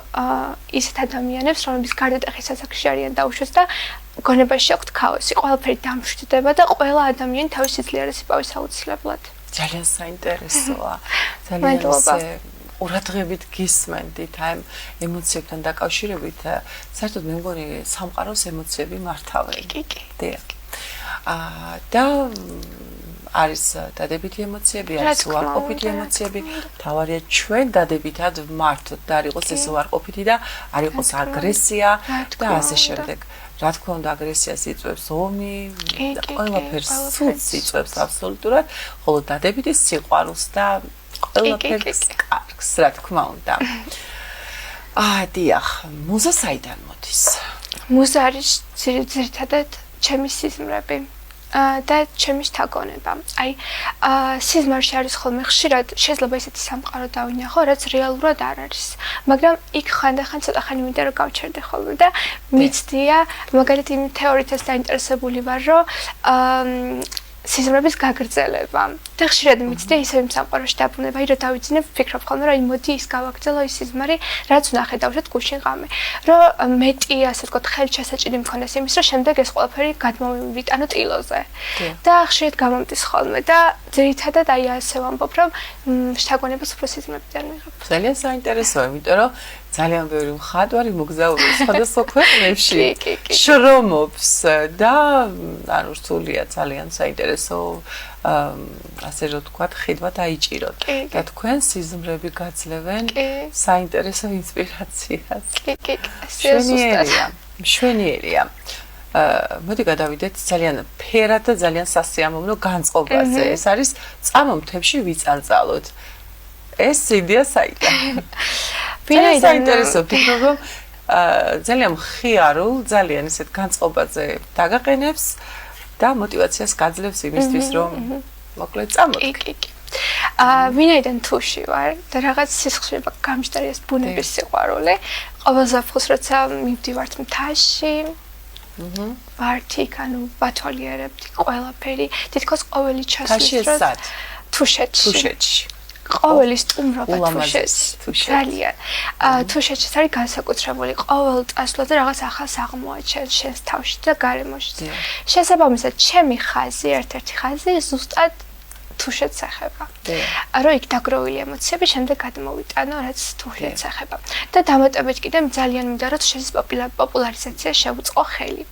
ისეთ ადამიანებს, რომლებიც გარდატეხის ასაკში არიან დაუშვეს და გონებაში აქვთ ქაოსი, ყველაფერი დამშვიდდება და ყველა ადამიანი თავის სიძლიერეს იპოვის აუცილებლად. ძალიან საინტერესოა. ძალიან ყურადღებით გისმენდით აი ემოციებთან დაკავშირებით საერთოდ მე მგონი სამყაროს ემოციები მართავენ. დიახ. და არის დადებითი ემოციები, არის უარყოფითი ემოციები. თავარია ჩვენ დადებითად ვმართოთ და არ იყოს ეს უარყოფითი და არ იყოს აგრესია და ასე შემდეგ. რა თქმა უნდა აგრესიას იწვევს ომი, ყველაფერს სულს იწვევს აბსოლუტურად, ხოლო დადებითი სიყვარულს და ყველაფერს კარგს, რა თქმა უნდა. დიახ, მუზა საიდან მოდის? მუზა არის ძირითადად ჩემი სიზმრები. და ჩემი შთაგონება. აი, სიზმარში არის ხოლმე ხშირად შეიძლება ისეთი სამყარო დავინახო, რაც რეალურად არ არის. მაგრამ იქ ხანდახან ცოტა ხანი მინდა რომ გავჩერდე ხოლმე და მიცდია, მაგალითად იმ თეორიითაც დაინტერესებული ვარ, რომ სიზმრების გაგრძელება. და ხშირად მიცდია ისევ იმ სამყაროში დაბრუნება, რომ დავიძინებ, ვფიქრობ ხოლმე, რომ მოდი ის გავაგრძელო ის სიზმარი, რაც ვნახე დავუშვათ გუშინ ღამე. რომ მეტი, ასე ვთქვათ, ხელჩასაჭირი მქონდეს იმის, რომ შემდეგ ეს ყველაფერი გადმოვიტანო ტილოზე. და ხშირად გამომდის ხოლმე და ძირითადად აი ასე ვამბობ, რომ შთაგონებას უფრო სიზმრებიდან ვიღებ. ძალიან საინტერესოა, იმიტომ რომ ძალიან ბევრი მხატვარი მოგზაურობს სხვადასხვა ქვეყნებში, შრომობს და ანუ რთულია ძალიან საინტერესო ასე რომ თქვა ხედვა დაიჭიროთ და თქვენ სიზმრები გაძლევენ საინტერესო ინსპირაციას. მშვენიერია. მოდი გადავიდეთ ძალიან ფერად და ძალიან სასიამოვნო განწყობაზე. ეს არის წამო მთებში ვიწანწალოთ. ეს იდეა საიდან? ვინაიდან საინტერესო ფიქრობ რომ ძალიან მხიარულ, ძალიან ისეთ განწყობაზე დაგაყენებს და мотиваციას გაძლევს იმისთვის რომ მოკლედ წამოდგე. ვინაიდან თუში ვარ და რაღაც სისხლში გამჯდარიას ბუნების სიყვარული, ყოველ ზაფხულს როცა მივდივართ მთაში, ვართ იქ, ანუ ვათვალიერებთ ყველაფერი, თითქოს ყოველი ჩასვლის დროს თუშეთში. ყოველი სტუმრობა თუშეთში ძალიან თუშეთში არის განსაკუთრებული ყოველ წასვლაზე რაღაც ახალს აღმოაჩენ შენს თავში და გარემოში შესაბამისად ჩემი ხაზი ერთ-ერთი ხაზი ზუსტად თუშეთს ეხება რომ იქ დაგროვილი ემოციები შემდეგ გადმოვიტანო რაც თუშეთს ეხება და დამატებით კიდე ძალიან მინდა რომ თუშეთის პოპულარიზაცია შევუწყო ხელი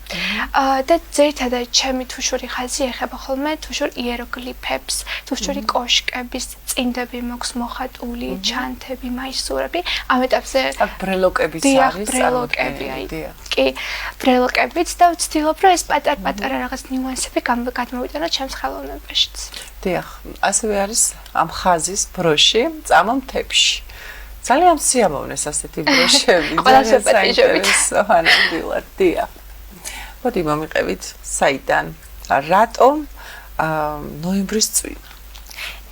და ძირითადად ჩემი თუშური ხაზი ეხება ხოლმე თუშურ იეროგლიფებს თუშური კოშკების წინდები მოქვს მოხატული ჩანთები მაისურები ამ ეტაპზე ბრელოკებიც არის ბრელოკები კი ბრელოკებიც და ვცდილობ რომ ეს პატარ-პატარა რაღაც ნიუანსები გადმოვიტანო ჩემს ხელოვნებაშიც დიახ ასევე არის ამ ხაზის ბროში წამო მთებში ძალიან სიამოვნეს ასეთი ბროშები ყველაზე საინტერესო ანამდვილად დიახ მოდი მომიყევით საიდან რატომ ნოემბრის წვიმა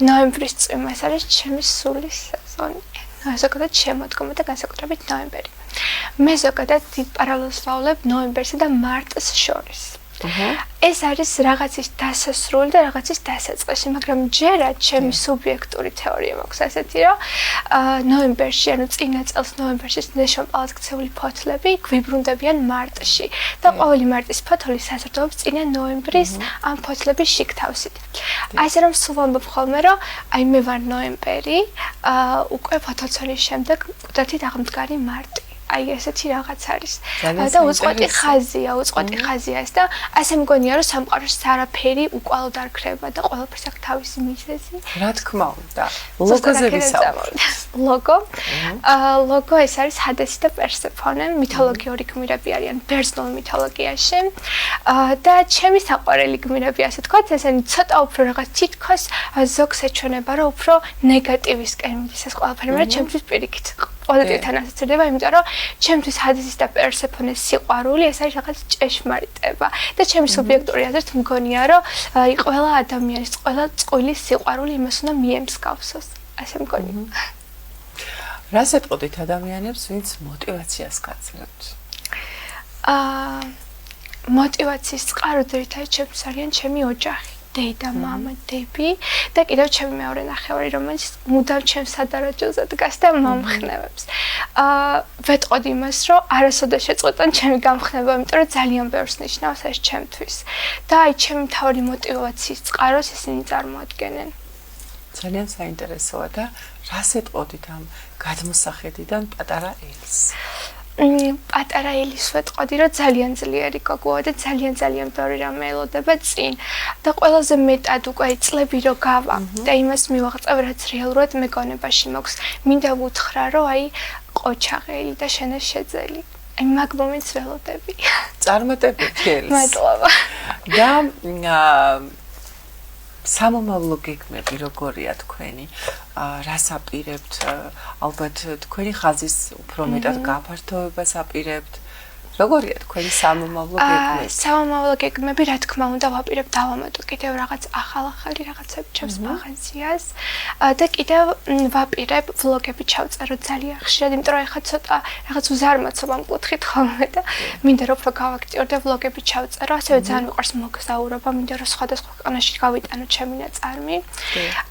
ნოემბრის წვიმა ეს არის ჩემი სულის სეზონი ზოგადად შემოდგომა და განსაკუთრებით ნოემბერი მე ზოგადად დიდ პარალელს ვავლებ ნოემბერსა და მარტს შორის ეს არის რაღაცის დასასრული და რაღაცის დასაწყისი, მაგრამ ჯერაც ჩემი სუბიექტური თეორია მაქვს ასეთი, რომ ნოემბერში, ანუ წინა წელს ნოემბერში ნეშომპალად ქცეული ფოთლები გვიბრუნდებიან მარტში და ყოველი მარტის ფოთოლი საზრდოობს წინა ნოემბრის ამ ფოთლების შიგთავსით. ასე რომ სულ ვამბობ ხოლმე, რომ აი მე ვარ ნოემბერი, უკვე ფოთოლცონის შემდეგ კუდათით აღმდგარი მარტი. აი ესეთი რაღაც არის და უწყვეტი ხაზია ეს და ასე მგონია რომ სამყაროში არაფერი უკვალოდ არ ქრება და ყველაფერს აქვს თავისი მიზეზი რა თქმა უნდა ლოგოზე ვისაუბრეთ ლოგო ეს არის ჰადესი და პერსეფონე მითოლოგიური გმირები არიან ბერძნულ მითოლოგიაში და ჩემი საყვარელი გმირები ასე თქვა ესენი ცოტა უფრო რაღაც თითქოს ზოგს ეჩვენება რომ უფრო ნეგატივისკენ მიდის ეს ყველაფერი მაგრამ ჩემთვის პირიქით პოზიტივთან ასოცირდება, იმიტომ რომ ჩემთვის ჰადესის და პერსეფონეს სიყვარული ეს არის რაღაც ჭეშმარიტება და ჩემი სუბიექტური აზრით მგონია რომ ყველა ადამიანის, ყველა წყვილის სიყვარული იმას უნდა მიემსგავსოს. ასე მგონია. რას ეტყოდით ადამიანებს, ვინც мотиваციას გაძლევთ? мотиваციის წყარო ძირითადად ჩემს არიან ჩემი ოჯახი. დედა, მამა, დები და კიდევ ჩემი მეორე ნახევარი, რომელიც მუდამ ჩემს სადარაჯოზე დგას და მომხნევებს. ვეტყოდი იმას, რომ არასოდეს შეწყვეტან ჩემი გამხნება, იმიტომ რომ ძალიან ბევრს ნიშნავს ეს ჩემთვის. და აი ჩემი მთავარი мотиваციის წყაროს ისინი წარმოადგენენ. ძალიან საინტერესოა და რას ეტყოდით ამ გადმოსახედიდან პატარა ელის? პატარა ელის ვეტყოდი, რომ ძალიან ძლიერი გოგოა და ძალიან ბევრი რამე ელოდება წინ და ყველაზე მეტად უკვე წლები რო გავა და იმას მივაღწევ, რაც რეალურად მეგონებაში მაქვს. მინდა ვუთხრა, რომ აი ყოჩაღელი და შენეს შეძელი. აი მაგ მომენტს ველოდები. წარმატებითი ელის. მადლობა. და სამომავლო გეგმები როგორია თქვენი? რას აპირებთ? ალბათ თქვენი ხაზის უფრო მეტად გაფართოებას აპირებთ. როგორია თქვენი სამომავლო გეგმები? სამომავლო გეგმები, რა თქმა უნდა, ვაპირებ დავამატო კიდევ რაღაც ახალი რაღაცები ჩემს მაღაზიას და კიდევ ვაპირებ ვლოგები ჩავწერო ძალიან ხშირად, იმიტომ რომ ეხლა ცოტა რაღაც უზარმაცობ ამ კუთხით ხოლმე და მინდა რომ უფრო გავაქტიურდე ვლოგები ჩავწერო, ასევე ძალიან მიყვარს მოგზაურობა, მინდა რომ სხვადასხვა ქვეყანაში გავიტანო ჩემი ნაწარმი.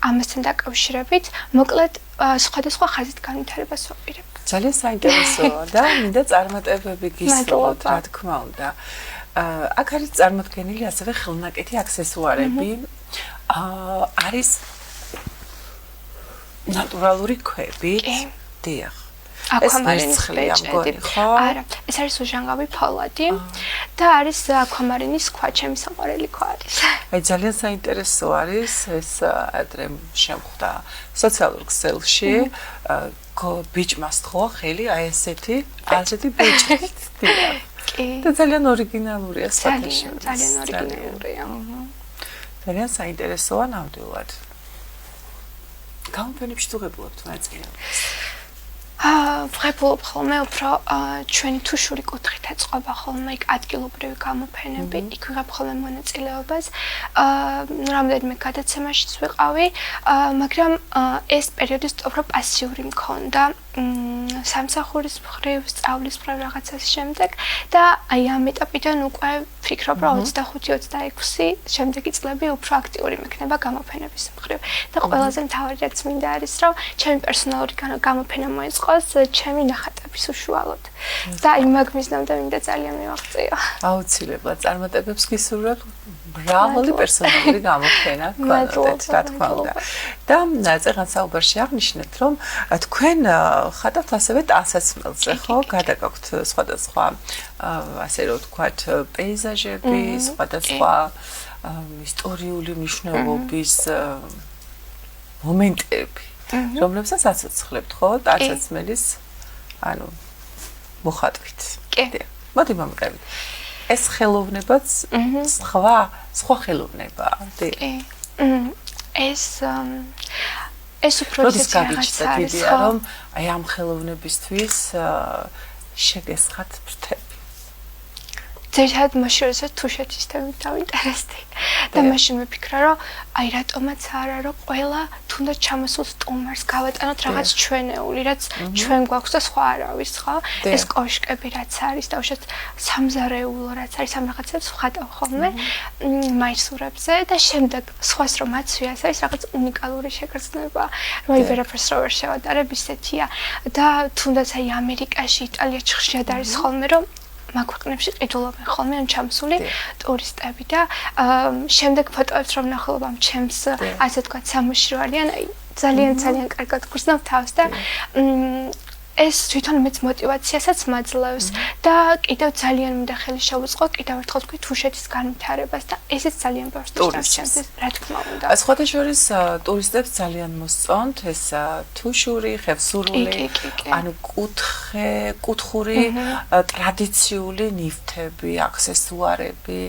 ამასთან დაკავშირებით, მოკლედ სხვადასხვა ხაზით განვითარებას ვაპირებ. ძალიან საინტერესოა და მინდა წარმატებები გისურვოთ, რა თქმა უნდა. აქ არის წარმოდგენილი ასევე ხელნაკეთი აქსესუარები. არის ნატურალური ქვები. დიახ. აკვამარინის ბეჭედი. არა, ეს არის უჟანგავი ფოლადი და არის აკვამარინის ქვა, ჩემი საყვარელი ქვა არის. აი ძალიან საინტერესო არის ეს ადრე შემხვდა სოციალურ ქსელში ბიჭმა სთხოვა ხელი აი ესეთი ბეჭედით. და ძალიან ორიგინალურია საერთოდ. ძალიან ორიგინალურია. ძალიან საინტერესოა ნამდვილად. გამოფენებში თუ ღებულობთ მაწყინებს? ვღებულობ ხოლმე უფრო ჩვენი თუშური კუთხით ეწყობა ხოლმე იქ ადგილობრივი გამოფენები, იქ ვიღებ ხოლმე მონაწილეობას. რამდენიმე გადაცემაშიც ვიყავი, მაგრამ ეს პერიოდი უფრო პასიური მქონდა. სამსახურის მხრივ, სწავლის მხრივ რაღაცას შემდეგ და აი ამ ეტაპიდან უკვე ვფიქრობ, რომ 25-26 შემდეგი წლები უფრო აქტიური მექნება გამოფენების მხრივ. და ყველაზე მთავარი რაც მინდა არის, რომ ჩემი პერსონალური გამოფენა მოეწყოს ჩემი ნახატების უშუალოდ. და აი მაგ მიზნამდე მინდა ძალიან მივაღწიო. აუცილებლად წარმატებებს გისურვებთ. მრავალი პერსონალური გამოფენა გქონდეთ, რა თქმა უნდა. და წეგან საუბარში აღნიშნეთ, რომ თქვენ ხატავთ ასევე ტანსაცმელზე, ხო? გადაგაქვთ სხვადასხვა ასე რომ ვთქვათ, პეიზაჟები, სხვადასხვა ისტორიული მნიშვნელობის მომენტები, რომლებსაც აცოცხლებთ, ხო? ტანსაცმელის ანუ მოხატვით. კი. მოდი მომყევით. ეს ხელოვნებაც სხვა ხელოვნებაა. კი. ეს უფრო ისეთი რაღაცა არის, რომ აი ამ ხელოვნებისთვის შეგესხათ ფრთები. ძირითადად მაშინ როდესაც თუშეთის თემით დავინტერესდი და მაშინ ვიფიქრა, რომ აი რატომაც არა, რომ ყველა თუნდაც ჩამოსულ სტუმარს გავატანოთ რაღაც ჩვენეული, რაც ჩვენ გვაქვს და სხვა არავის, ხო? ეს კოშკები რაც არის და უშუალოდ სამზარეულო რაც არის, ამ რაღაცებს ვხატავ ხოლმე მაისურებზე და შემდეგ სხვას რომ აცვიას არის რაღაც უნიკალური შეგრძნება, რომ აი ვერაფერს რო ვერ შევატარებ ისეთია და თუნდაც აი ამერიკაში, იტალიაში ხშირად არის ხოლმე, რომ მაგ ქვეყნებში ყიდულობენ ხოლმე ან ჩამსული ტურისტები და შემდეგ ფოტოებს რომ ნახულობ ამ ჩემს ასე თქვა სამუშროარიან აი ძალიან კარგად გრძნობ თავს და ეს თვითონ მეც мотиваციასაც მაძლევს და კიდევ ძალიან მინდა ხელი შევუწყო კიდევ ერთხელ თქვი თუშეთის განვითარებას და ესეც ძალიან ბევრს დაშჩენს რა თქმა უნდა. სხვადასხვა ტურისტებს ძალიან მოსწონთ ეს თუშური, ხევსურული, ანუ კუთხური ტრადიციული ნივთები, აქსესუარები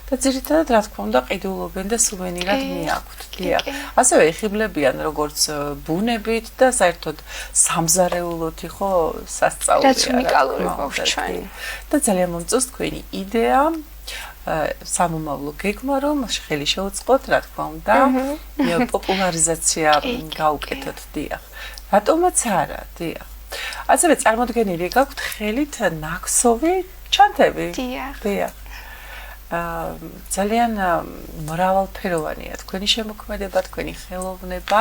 და ძირითადად რა თქმა უნდა ყიდულობენ და სუვენირად მიაქვთ. ასევე იხიბლებიან როგორც ბუნებით და საერთოდ სამზარეულოთი ხო სასწაულია. რაც უნიკალური გვაქვს ჩვენ. და ძალიან მომწონს თქვენი იდეა სამომავლო გეგმა რომ ხელი შეუწყოთ რა თქმა უნდა პოპულარიზაცია გაუკეთოთ დიახ. რატომაც არა დიახ. ასევე წარმოდგენილი გაქვთ ხელით ნაქსოვი ჩანთები. დიახ. ძალიან მრავალფეროვანია თქვენი შემოქმედება, თქვენი ხელოვნება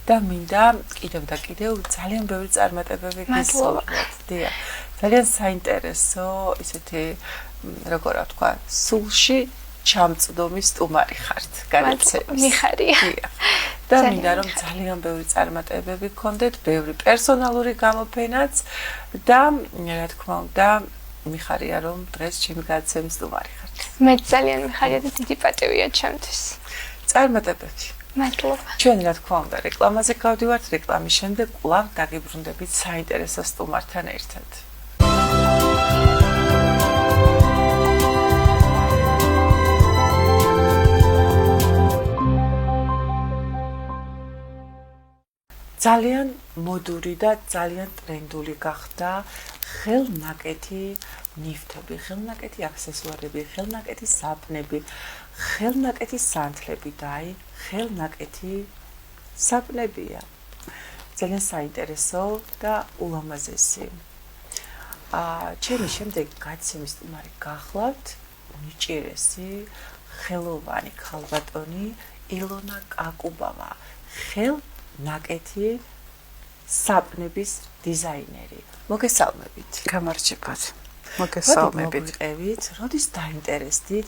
და მინდა კიდევ და კიდევ ძალიან ბევრი წარმატებები გისურვოთ. დიახ. ძალიან საინტერესო ისეთი როგორ ვთქვა, სულში ჩამწდომი სტუმარი ხართ განაცემის. მიხარია. და მინდა რომ ძალიან ბევრი წარმატებები გქონდეთ, ბევრი პერსონალური გამოფენაც და რა თქმა უნდა მიხარია რომ დღეს ჩემი გადაცემის სტუმარი ხართ. მე ძალიან მიხარია და დიდი პატივია ჩემთვის. წარმატებები. მადლობა. ჩვენ რა თქმა უნდა რეკლამაზე გავდივართ, რეკლამის შემდეგ კვლავ დაგიბრუნდებით საინტერესო სტუმართან ერთად. ძალიან მოდური და ძალიან ტრენდული გახდა ხელნაკეთი ნივთები, ხელნაკეთი აქსესუარები, ხელნაკეთი საპნები, ხელნაკეთი სანთლები და აი ხელნაკეთი საპნებია. ძალიან საინტერესო და ულამაზესი. ჩემი შემდეგი გადაცემის სტუმარი გახლავთ უჭირესი ხელოვანი ქალბატონი ილონა კაკუბავა. ნაკეთი საპნების დიზაინერი. მოგესალმებით. გამარჯობათ. მოგესალმებით. მოგყევით, როდის დაინტერესდით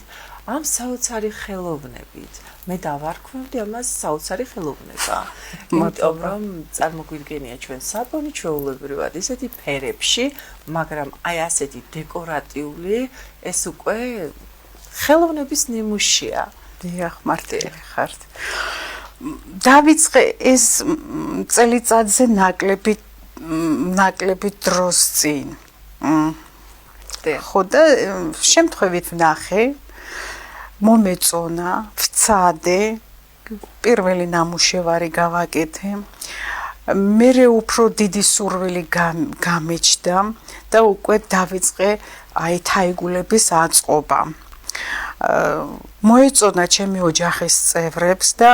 ამ საოცარი ხელოვნებით? მე დავარქვევდი ამას საოცარი ხელოვნება. იმიტომ რომ წარმოგვიდგენია ჩვენ საპონი ჩვეულებრივად ისეთი ფერებში, მაგრამ აი ასეთი დეკორატიული ეს უკვე ხელოვნების ნიმუშია. დიახ, მარტივი ხართ. დავიწყე ეს წელიწადზე ნაკლები დროს წინ. ხო და შემთხვევით ვნახე, მომეწონა, ვცადე, პირველი ნამუშევარი გავაკეთე. მერე უფრო დიდი სურვილი გამეჩნდა და უკვე დავიწყე აი თაიგულების აწყობა. მოეწონა ჩემი ოჯახის წევრებს და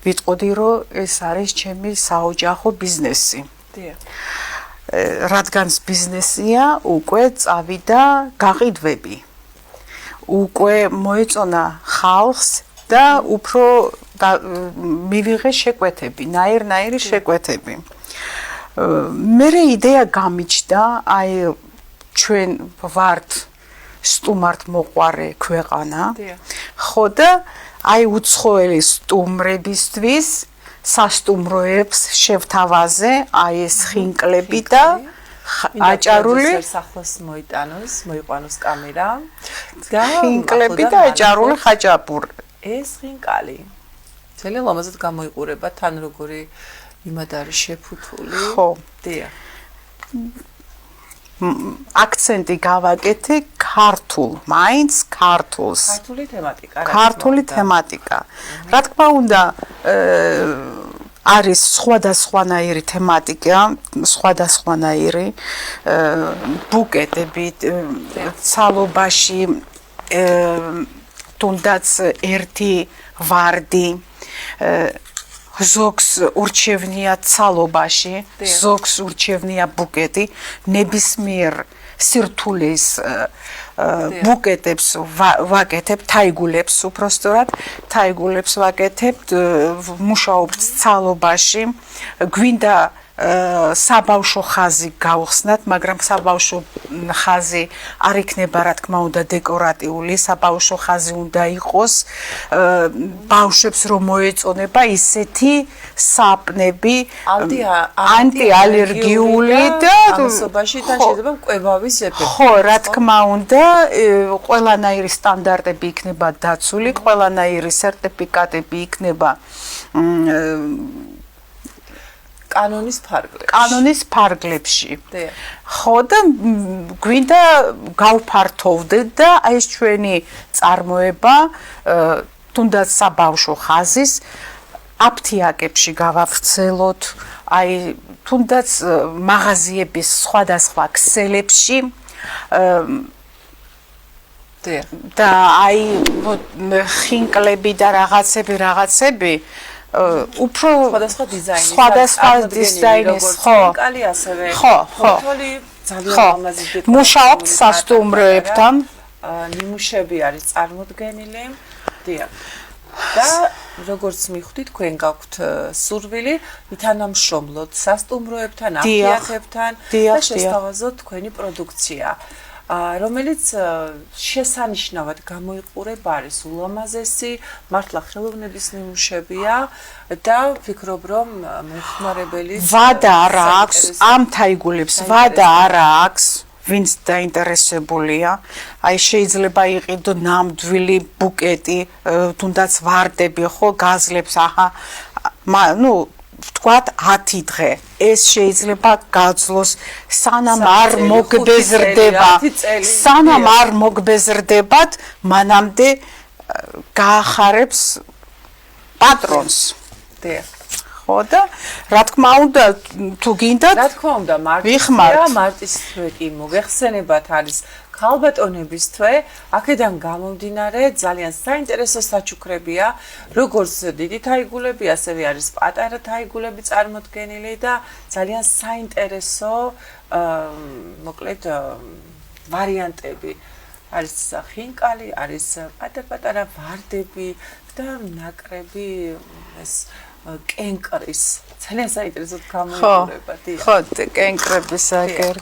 ვიტყოდი რომ ეს არის ჩემი საოჯახო ბიზნესი. რადგანს ბიზნესია, უკვე წავიდა გაყიდვები. უკვე მოეწონა ხალხს და უფრო მივიღე შეკვეთები, ნაირ-ნაირი შეკვეთები. მერე იდეა გამიჩნდა, აი ჩვენ ვართ სტუმართ მოყვარე ქვეყანა. ხო და აი უცხოელი სტუმრებისთვის სასტუმროებს შევთავაზე აი ეს ხინკლები და აჭარული სახლის მოიყვანოს კამერა და ხინკლები და აჭარული ხაჭაპური. ეს ხინკალი ძალიან ლამაზად გამოიყურება, თან როგორი იმად არის შეფუთული. ხო. დიახ. აქცენტი გავაკეთე ქართულ, მაინც ქართულს. ქართული თემატიკა. რა თქმა უნდა, არის სხვადასხვანაირი თემატიკა, სხვადასხვანაირი ბუკეტები, ცალობაში თუნდაც ერთი ვარდი ზოგს ურჩევნია ცალობაში, ზოგს ურჩევნია ბუკეტი, ნებისმიერ სირთულეს ბუკეტებს ვაკეთებ, თაიგულებს უпростоრად, თაიგულებს ვაკეთებ, მუშაობთ ცალობაში, გვინდა საბავშვო ხაზი გავხსნათ, მაგრამ საბავშვო ხაზი არ იქნება, რა თქმა უნდა, დეკორატიული, საბავშვო ხაზი უნდა იყოს ბავშვებს რომ მოეწონება ისეთი საპნები ანტიალერგიული და ამასობაში თან შეიძლება მკვებავის ეფექტი. ხო, რა თქმა უნდა, ყველანაირი სტანდარტები იქნება დაცული, ყველანაირი სერტიფიკატები იქნება კანონის ფარგლებში. ხო და გვინდა გავფართოვდეთ და აი ეს ჩვენი წარმოება თუნდაც საბავშვო ხაზის აფთიაკებში გავავრცელოთ, აი თუნდაც მაღაზიების სხვადასხვა ქსელებში და აი ხინკლები და რაღაცები უფრო სხვადასხვა დიზაინის ხო ფოტოლი ძალიან ლამაზი დეკორატიული მუშაობთ სასტუმროებთან ნიმუშები არის წარმოდგენილი და როგორც მიხვდით თქვენ გაქვთ სურვილი ითანამშრომლოთ სასტუმროებთან, აფთიაქებთან და შესთავაზოთ თქვენი პროდუქცია. რომელიც შესანიშნავად გამოიყურება არის ულამაზესი, მართლა ხელოვნების ნიმუშებია და ვფიქრობ, რომ მეხმარებელი ვადა არა აქვს ამ თაიგულებს, ვადა არა აქვს, ვინც დაინტერესებულია. აი შეიძლება იყიდო ნამდვილი ბუკეტი, თუნდაც ვარდები, ხო, გაზლებს, აჰა, ну ვთქვათ 10 დღე ეს შეიძლება გაძლოს სანამ არ მოგბეზრდებათ მანამდე გაახარებს პატრონს ხო და რა თქმა უნდა თუ გინდათ რა თქმა უნდა მარტის თვე კი მოგეხსენებათ არის ქალბატონების თვე, აქედან გამომდინარე ძალიან საინტერესო საჩუქრებია, როგორც დიდი თაიგულები, ასევე არის პატარა თაიგულები წარმოდგენილი და ძალიან საინტერესო მოკლედ ვარიანტები. არის ხინკალი, არის პატარ-პატარა ვარდები და ნაკრები ეს კენკრის ძალიან საინტერესოდ გამოიყურება დიახ. ხო, კენკრების,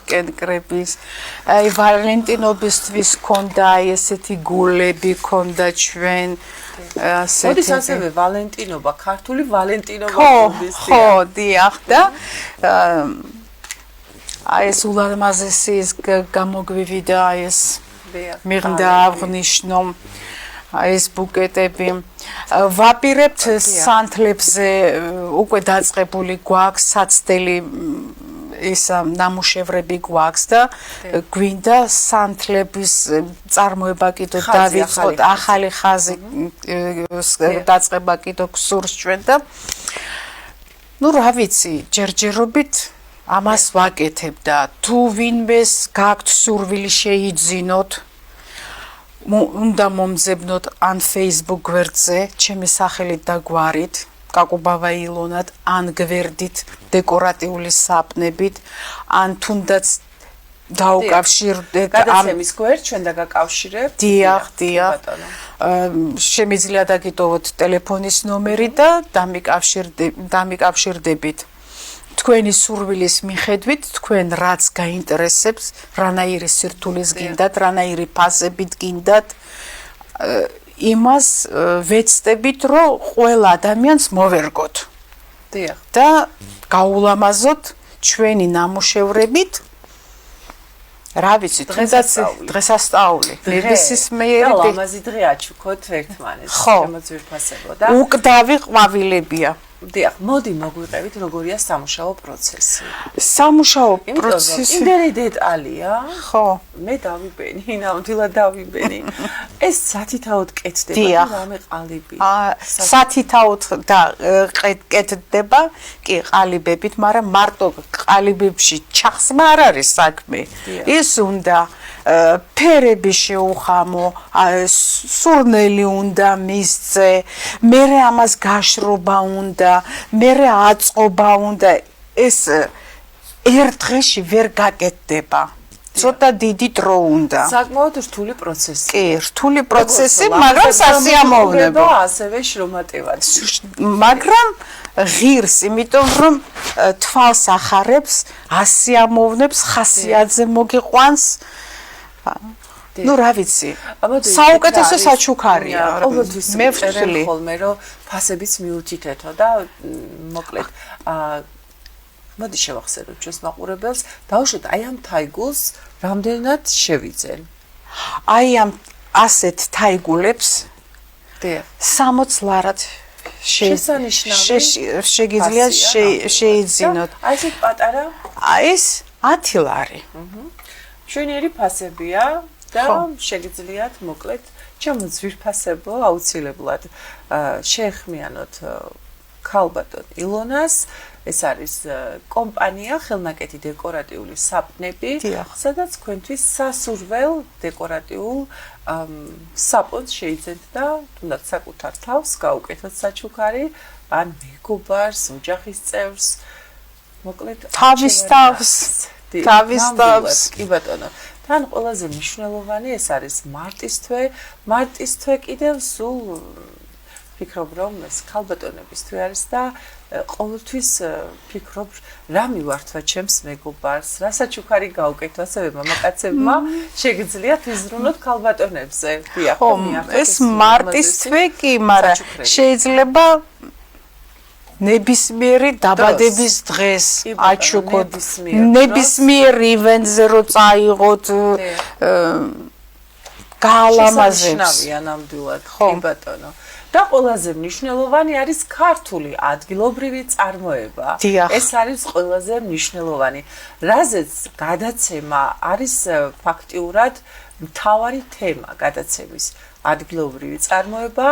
კენკრების. აი ვალენტინობისთვის ქონდა ესეთი გულები ქონდა ჩვენ ასეთი. მოდის ასევე ვალენტინობა, ქართული ვალენტინობა ქონდეს. ხო, დიახ და აი ეს ულამაზესი ის გამოგვივიდა ეს მიღდა აღნიშნო ეს ბუკეტები ვაპირებთ სანთლებზე უკვე დაწყებული გვაქვს საცდელი ის ნამუშევრები გვაქვს და გვინდა სანთლების წარმოება კიდევ დავიწყოთ ახალი ხაზი დაწყება კიდევ გსურს ჩვენ და ну რა ვიცი ჯერჯერობით ამას ვაკეთებ და თუ ვინმეს გაქვთ სურვილი შეიძინოთ უნდა მომძებნოთ ან Facebook გვერდზე, ჩემი სახელით და გვარით, კაკუბავა ილონად, ან გვერდით, დეკორატიული საპნებით, ან თუნდაც დაუკავშირდეთ გადაცემის გვერდ ჩვენ დაგაკავშირებთ. დიახ. შემიძლია დაგიტოვოთ ტელეფონის ნომერი და დამიკავშირდებით. თქვენი სურვილის მიხედვით, თქვენ რაც გაინტერესებს, რანაირი სირთულის გინდათ, რანაირი ფასებით გინდათ, იმას ვეცდებით, რომ ყველა ადამიანს მოვერგოთ. დიახ. და გაულამაზოთ ჩვენი ნამუშევრებით. რა ვიცი, დღესასწაული. ნებისმიერი ლამაზი დღე აჩუქოთ ერთმანეთს, შემოძვირფასებო და უკვდავი ყვავილებია. დიახ, მოდი მოგვიყევით როგორია სამუშაო პროცესი. სამუშაო პროცესი იმდენი დეტალია. ხო. მე დავიბენი, ნამდვილად დავიბენი. ეს სათითაოდ კეთდება, რამე ყალიბი. სათითაოდ და კეთდება, კი ყალიბებით, მაგრამ მარტო ყალიბებში ჩახსმა არ არის საქმე. ის უნდა ფერები შეუხამო, სურნელი უნდა მისცე, მერე ამას გაშრობა უნდა, მერე აწყობა უნდა, ეს ერთ დღეში ვერ გაკეთდება. ცოტა დიდი დრო უნდა. საკმაოდ რთული პროცესი. კი, რთული პროცესი, მაგრამ სასიამოვნო. ასევე შრომატევად. მაგრამ ღირს, იმიტომ რომ თვალს ახარებს, ასიამოვნებს, ხასიათზე მოგიყვანს. ну რა ვიცი საუკეთესო საჩუქარია მე ვწერე ხოლმე რომ ფასებიც მიუთითეთო და მოკლედ მოდი შევახსენოთ ჩვენს მაყურებელს დავუშვით აი ამ თაიგულს რამდენად შევიძენ აი ამ ასეთ თაიგულებს 60 ლარად შეგიძლია შეიძინოთ აი ეს პატარა აი ეს 10 ლარი ჩვენიერი ფასებია და შეგიძლიათ მოკლედ ჩამოძვირფასებო აუცილებლად შეეხმიანოთ ქალბატონ ილონას ეს არის კომპანია ხელნაკეთი დეკორატიული საპნები სადაც თქვენთვის სასურველ დეკორატიულ საპონს შეიძენთ და თუნდაც საკუთარ თავს გაუკეთოთ საჩუქარი ან მეგობარს ოჯახის წევრს მოკლედ თავის თავს კი ბატონო თან ყველაზე მნიშვნელოვანი ეს არის მარტის თვე კიდევ სულ ფიქრობ რომ ეს ქალბატონებისთვის არის და ყოველთვის ფიქრობ რა მივართვა ჩემს მეგობარს, რასაც უხარი გავუკეთო ასევე მამაკაცებმა შეგიძლიათ იზრუნოთ ქალბატონებზე. ხო, ეს მარტისთვე კი, მაგრამ შეიძლება ნებისმიერი დაბადების დღეს აჩუქოთ, ნებისმიერ ივენტზე რო წაიღოთ გაალამაზებს. ნამდვილად, კი ბატონო. და ყველაზე მნიშვნელოვანი არის ქართული ადგილობრივი წარმოება. ეს არის ყველაზე მნიშვნელოვანი. რაზეც გადაცემა არის ფაქტიურად მთავარი თემა გადაცემის. ადგილობრივი წარმოება,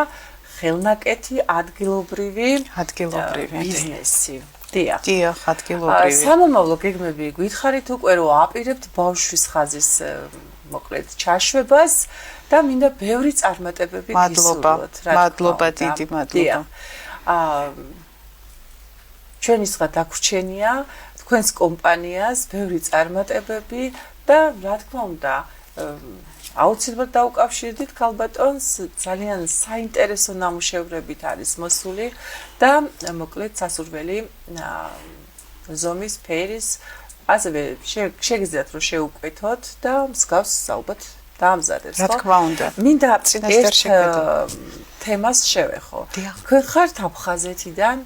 ხელნაკეთი, ადგილობრივი ბიზნესი. დიახ, ადგილობრივი. სამომავლო გეგმები გითხარით უკვე რომ აპირებთ ბავშვის ხაზის მოკლედ ჩაშვებას და მინდა ბევრი წარმატებები გისურვოთ. მადლობა, დიდი მადლობა. ჩვენისღა დაგვრჩენია თქვენს კომპანიას ბევრი წარმატებები და რა თქმა უნდა აუცილებლად დაუკავშირდით ქალბატონს, ძალიან საინტერესო ნამუშევრებით არის მოსული და მოკლედ სასურველი ზომის ფერის ასევე შეგიძლიათ რომ შეუკვეთოთ და მსგავს ალბათ დაამზადებს, რა თქმა უნდა. მინდა ერთ თემას შევეხო. თქვენ ხართ აფხაზეთიდან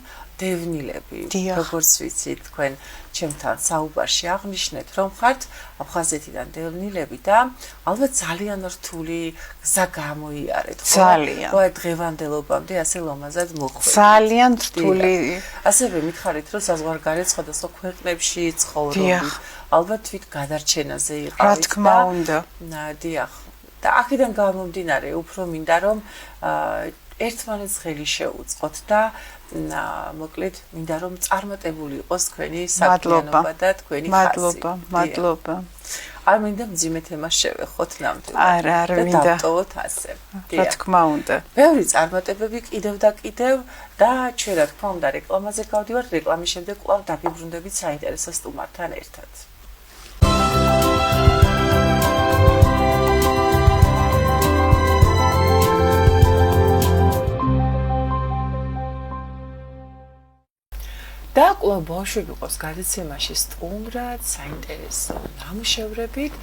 დევნილები, როგორც ვიცით, თქვენ ჩემთან საუბარში აღნიშნეთ, რომ ხართ აფხაზეთიდან დევნილები და ალბათ ძალიან რთული გზა გამოიარეთ, ხო? ძალიან. რა დღევანდელობამდე ასე ლამაზად მოხვედით. ძალიან რთული. ასევე მითხარით, რომ საზღვარგარეთ სხვადასხვა ქვეყნებში ცხოვრობთ. ალბათ თვით გადარჩენაზე იყავით. რა თქმა უნდა. დიახ. და აქედან გამომდინარე, უფრო მინდა რომ ერთმანეთს ხელი შეუწყოთ და მოკლედ მინდა რომ წარმატებული იყოს თქვენი საქმიანობა და თქვენი ხაზი. მადლობა. არ მინდა მძიმე თემას შევეხოთ ნამდვილად. არა მინდა. და დავტოვოთ ასე. რა თქმა უნდა. ბევრი წარმატებები კიდევ და კიდევ და ჩვენ რა თქმა უნდა რეკლამაზე გავდივართ, რეკლამის შემდეგ კვლავ დაგიბრუნდებით საინტერესო სტუმართან ერთად. და კვლავ ბავშვები ყავს გადაცემაში სტუმრად, საინტერესო ნამუშევრებით.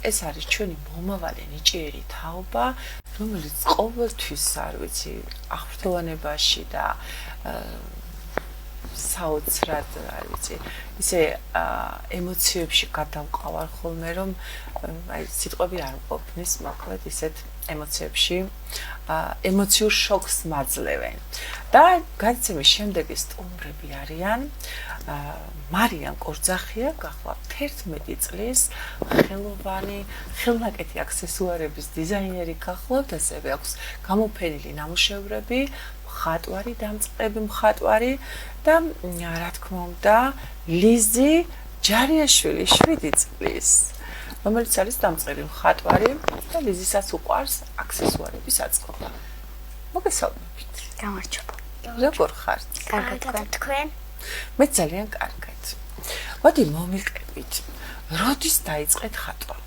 ეს არის ჩვენი მომავალი ნიჭიერი თაობა, რომელიც ყოველთვის, არ ვიცი, აღფრთოვანებაში და საოცრად, არ ვიცი, ისე ემოციებში გადავყავარ ხოლმე, რომ აი სიტყვები არ მყოფნის, მოკლედ ისეთ ემოციებში ემოციურ შოკს მაძლევენ. და გადაცემის შემდეგი სტუმრები არიან მარიამ კორძახია, გახლავთ 11 წლის ხელოვანი, ხელნაკეთი აქსესუარების დიზაინერი გახლავთ, ასევე აქვს გამოფენილი ნამუშევრები, მხატვარი, დამწყები მხატვარი და რა თქმა უნდა, ლიზი ჯარიაშვილი 7 წლის. რომელიც არის დამწყები მხატვარი და ლიზისაც უყვარს აქსესუარების აწყობა. მოგესალმებით. გამარჯობა. როგორ ხართ? კარგად თქვენ? მე ძალიან კარგად. მოდი მომიყევით. როდის დაიწყეთ ხატვა?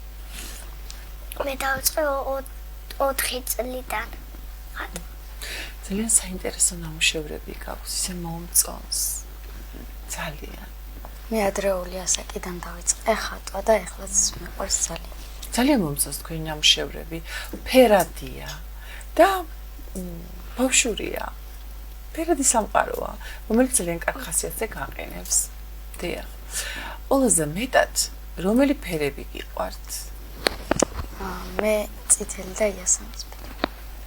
მე დავიწყე 4 წლიდან. ძალიან საინტერესო ნამუშევრები გაქვს, ისე მომწონს. ძალიან. მე ადრეული ასაკიდან დავიწყე ხატვა და ეხლაც მიყვარს ძალიან. ძალიან მომწონს თქვენი ნამუშევრები. ფერადია და ბავშვურია. ფერადი სამყაროა, რომელიც ძალიან კარგ ხასიათზე გაყენებს. დიახ. ყველაზე მეტად რომელი ფერები გიყვართ? მე წითელი და იასამნისფერი.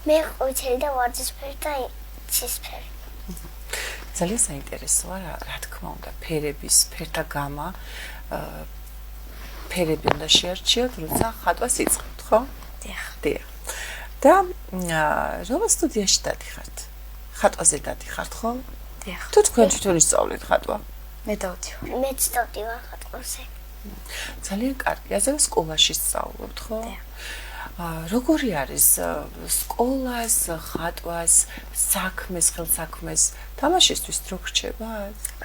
მე ყვითელი და ვარდისფერი და ცისფერი. ძალიან საინტერესოა, რა თქმა უნდა, ფერების, ფერთა გამა, ფერები უნდა შეარჩიოთ, როცა ხატვას იწყებთ, ხო? დიახ. და რომელ სტუდიაში დადიხართ? ხატვაზე დადიხართ, ხო? დიახ. თუ თქვენ თვითონ ისწავლეთ ხატვა? მე დავდივარ. მეც დავდივარ ხატვაზე. ძალიან კარგი, ასევე სკოლაში სწავლობთ, ხო? დიახ. როგორი არის სკოლას, ხატვას, საქმეს, ხელსაქმეს თამაშისთვის დრო გრჩება?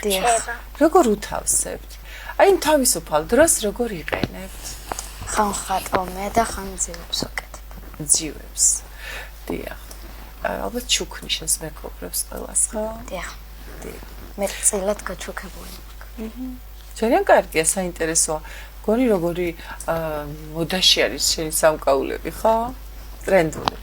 დიახ. როგორ უთავსებთ? აი თავისუფალ დროს როგორ იყენებთ? ხან ხატავ მე და ხან ძივებს ვაკეთებ. ძივებს. დიახ. ალბათ ჩუქნიშნს მეგობრებს ყველას, ხო? დიახ. მე წილად გაჩუქებული. ძალიან კარგია, საინტერესოა. გონი როგორი მოდაში არის შენი სამკაულები, ხო? ტრენდული.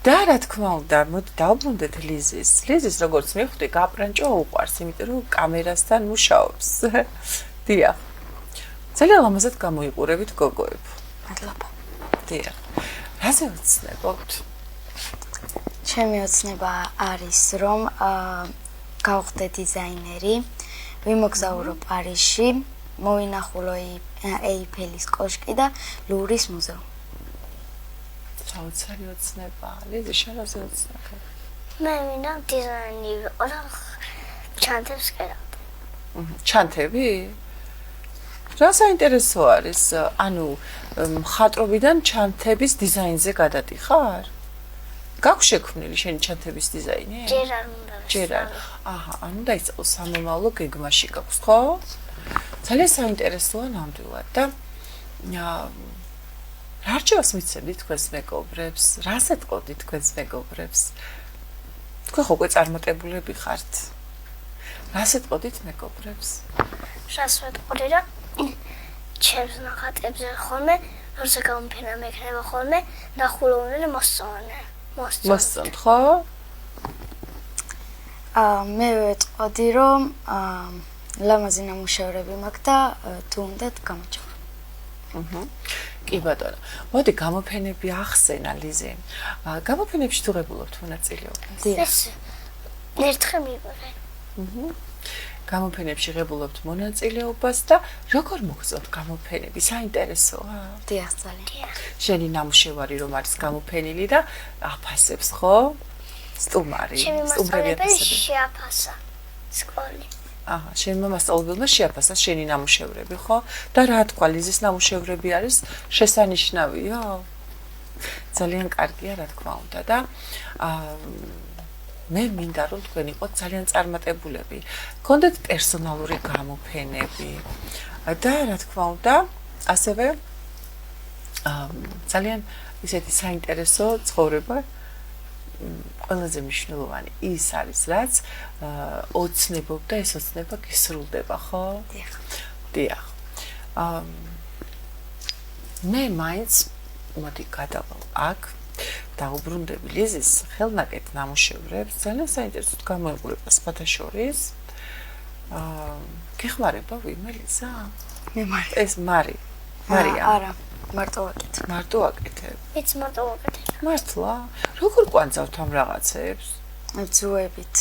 და რა თქმა უნდა, მოდი დავბრუნდეთ ლიზის. ლიზის როგორც მივხვდი, გაპრანჭო უყვარს, იმიტომ რომ კამერასთან მუშაობს. დიახ. ძალიან ლამაზად გამოიყურებით გოგოებ. მადლობა. დიახ. რაზე ვცნებობთ? ჩემი ოცნება არის, რომ გავხდე დიზაინერი, ვიმოგზაურო პარიზში, მოვინახულო ეიფელის კოშკი და ლუვრის მუზეუმი. საოცარი ოცნება. ლიზი, შენ რაზე ოცნება? მე მინდა დიზაინი ვიყო და ჩანთებს კერავდი. ჩანთები? რა საინტერესო არის? ანუ მხატვრობიდან ჩანთების დიზაინზე გადადიხარ? გაქვს შექმნილი შენი ჩანთების დიზაინი? ჯერ არ უნდა. ჯერ არ. აჰა, ანუ დაიწყო სამომავლო გეგმაში გაქვს, ხო? ძალიან საინტერესოა ნამდვილად და რა რჩევას მიცემთ თქვენს მეგობრებს? რას ეთყობთ თქვენს მეგობრებს? თქვენ ხო უკვე წარმატებულები ხართ? რას ეთყობთ მეგობრებს? რას ვეთყოდი და ჩემს ნახატებზე ხოლმე, როცა გამოფენა მექნება ხოლმე, ნახულოვნელი მოსწონთ, ხო? მე ვეთყოდი, რომ ლამაზი ნამუშევრები მაქვს და თუ უნდათ გამოჩვენო. კი ბატონო. მოდი გამოფენები ახსენა ლიზი. გამოფენებში თუ ღებულობთ მონაწილეობას? ეს ერთხელ მივიღე. გამოფენებში ღებულობთ მონაწილეობას და როგორ მოგწონთ გამოფენები? საინტერესოა? დიახ, ძალიან. შენი ნამუშევარი რომ არის გამოფენილი და აფასებს, ხო? სტუმარი. ჩემი მასწავლებელი შეაფასა სკოლი. აჰა, შენმა მასწავლებელმა შეაფასა შენი ნამუშევრები, ხო? და რა თქვა, ლიზის ნამუშევრები არის შესანიშნავიო? ძალიან კარგია, რა თქმა უნდა და მე მინდა რომ თქვენ იყოთ ძალიან წარმატებულები. გქონდეთ პერსონალური გამოფენები და რა თქმა უნდა, ასევე ძალიან ისეთი საინტერესო ცხოვრება ყველაზე მნიშვნელოვანი ის არის, რაც ოცნებობ და ეს ოცნება გისრულდება, ხო? დიახ. დიახ. მე მაინც მოდი გადავალ აქ დაუბრუნდები ლიზის ხელნაკეთ ნამუშევრებს, ძალიან საინტერესოდ გამოიყურება სხვათა შორის. გეხმარება ვინმე ლიზა? მე მარი. ეს მარი. მარია. არა, მარტო ვაკეთებ. მარტო აკეთებ. მეც მარტო ვაკეთებ. მართლა? როგორ ყვანძავთ ამ რაღაცებს? ძუებით.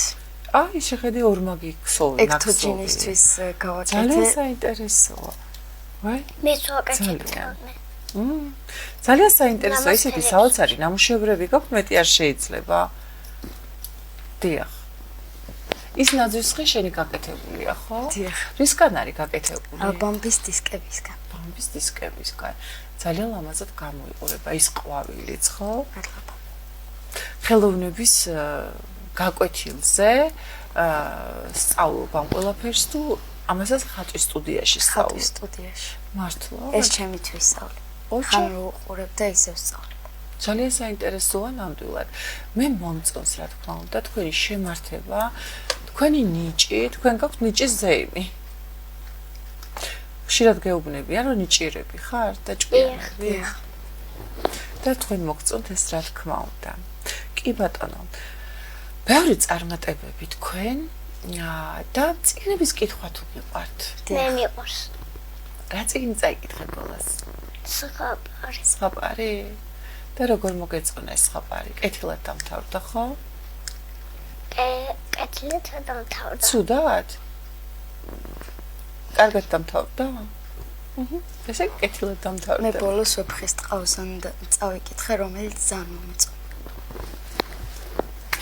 აი, შეხედე ორმაგი ქსოვი, ექთოჯინისთვის გავაკეთე. ძალიან საინტერესოა. ვაი? მეც ვაკეთებ. ძალიან. ძალიან საინტერესოა ისეთი საოცარი ნამუშევრები გაქვთ, მეტი არ შეიძლება. დიახ. ის ნაძვისხი შენი გაკეთებულია, ხო? დიახ. რისგან არის გაკეთებული? ბამბის დისკებისგან. ბამბის დისკებისგან. ძალიან ლამაზად გამოიყურება ის ყვავილიც, ხო? მადლობა. ხელოვნების გაკვეთილზე სწავლობ ამ ყველაფერს თუ ამასაც ხატვის სტუდიაში სწავლობ? ხატვის სტუდიაში. მართლა? ეს ჩემთვის სწავლე. ხან ვუყურებ და ისევ სწავლე. ძალიან საინტერესოა ნამდვილად. მე მომწონს რა თქმა უნდა თქვენი შემართება, თქვენი ნიჭი, თქვენ გაქვთ ნიჭის ზეიმი. ხშირად გეუბნებიან რომ ნიჭიერები ხარ და ჭკვიანები. და თქვენ მოგწონთ ეს რა თქმა უნდა. კი ბატონო. ბევრი წარმატებები თქვენ და წიგნების კითხვა თუ მიყვართ? მე მიყვარს. რა წიგნი წაიკითხე ბოლოს? ზღაპარი. ზღაპარი? და როგორ მოგეწონა ეს ზღაპარი? კეთილად დამთავრდა, ხო? კეთილად დამთავრდა. ცუდად? კარგად დამთავრდა? ესე კეთილად დამთავრდა. მე ბოლოს ვეფხის ტყავსან წავიკითხე, რომელიც ძალიან მომეწონა.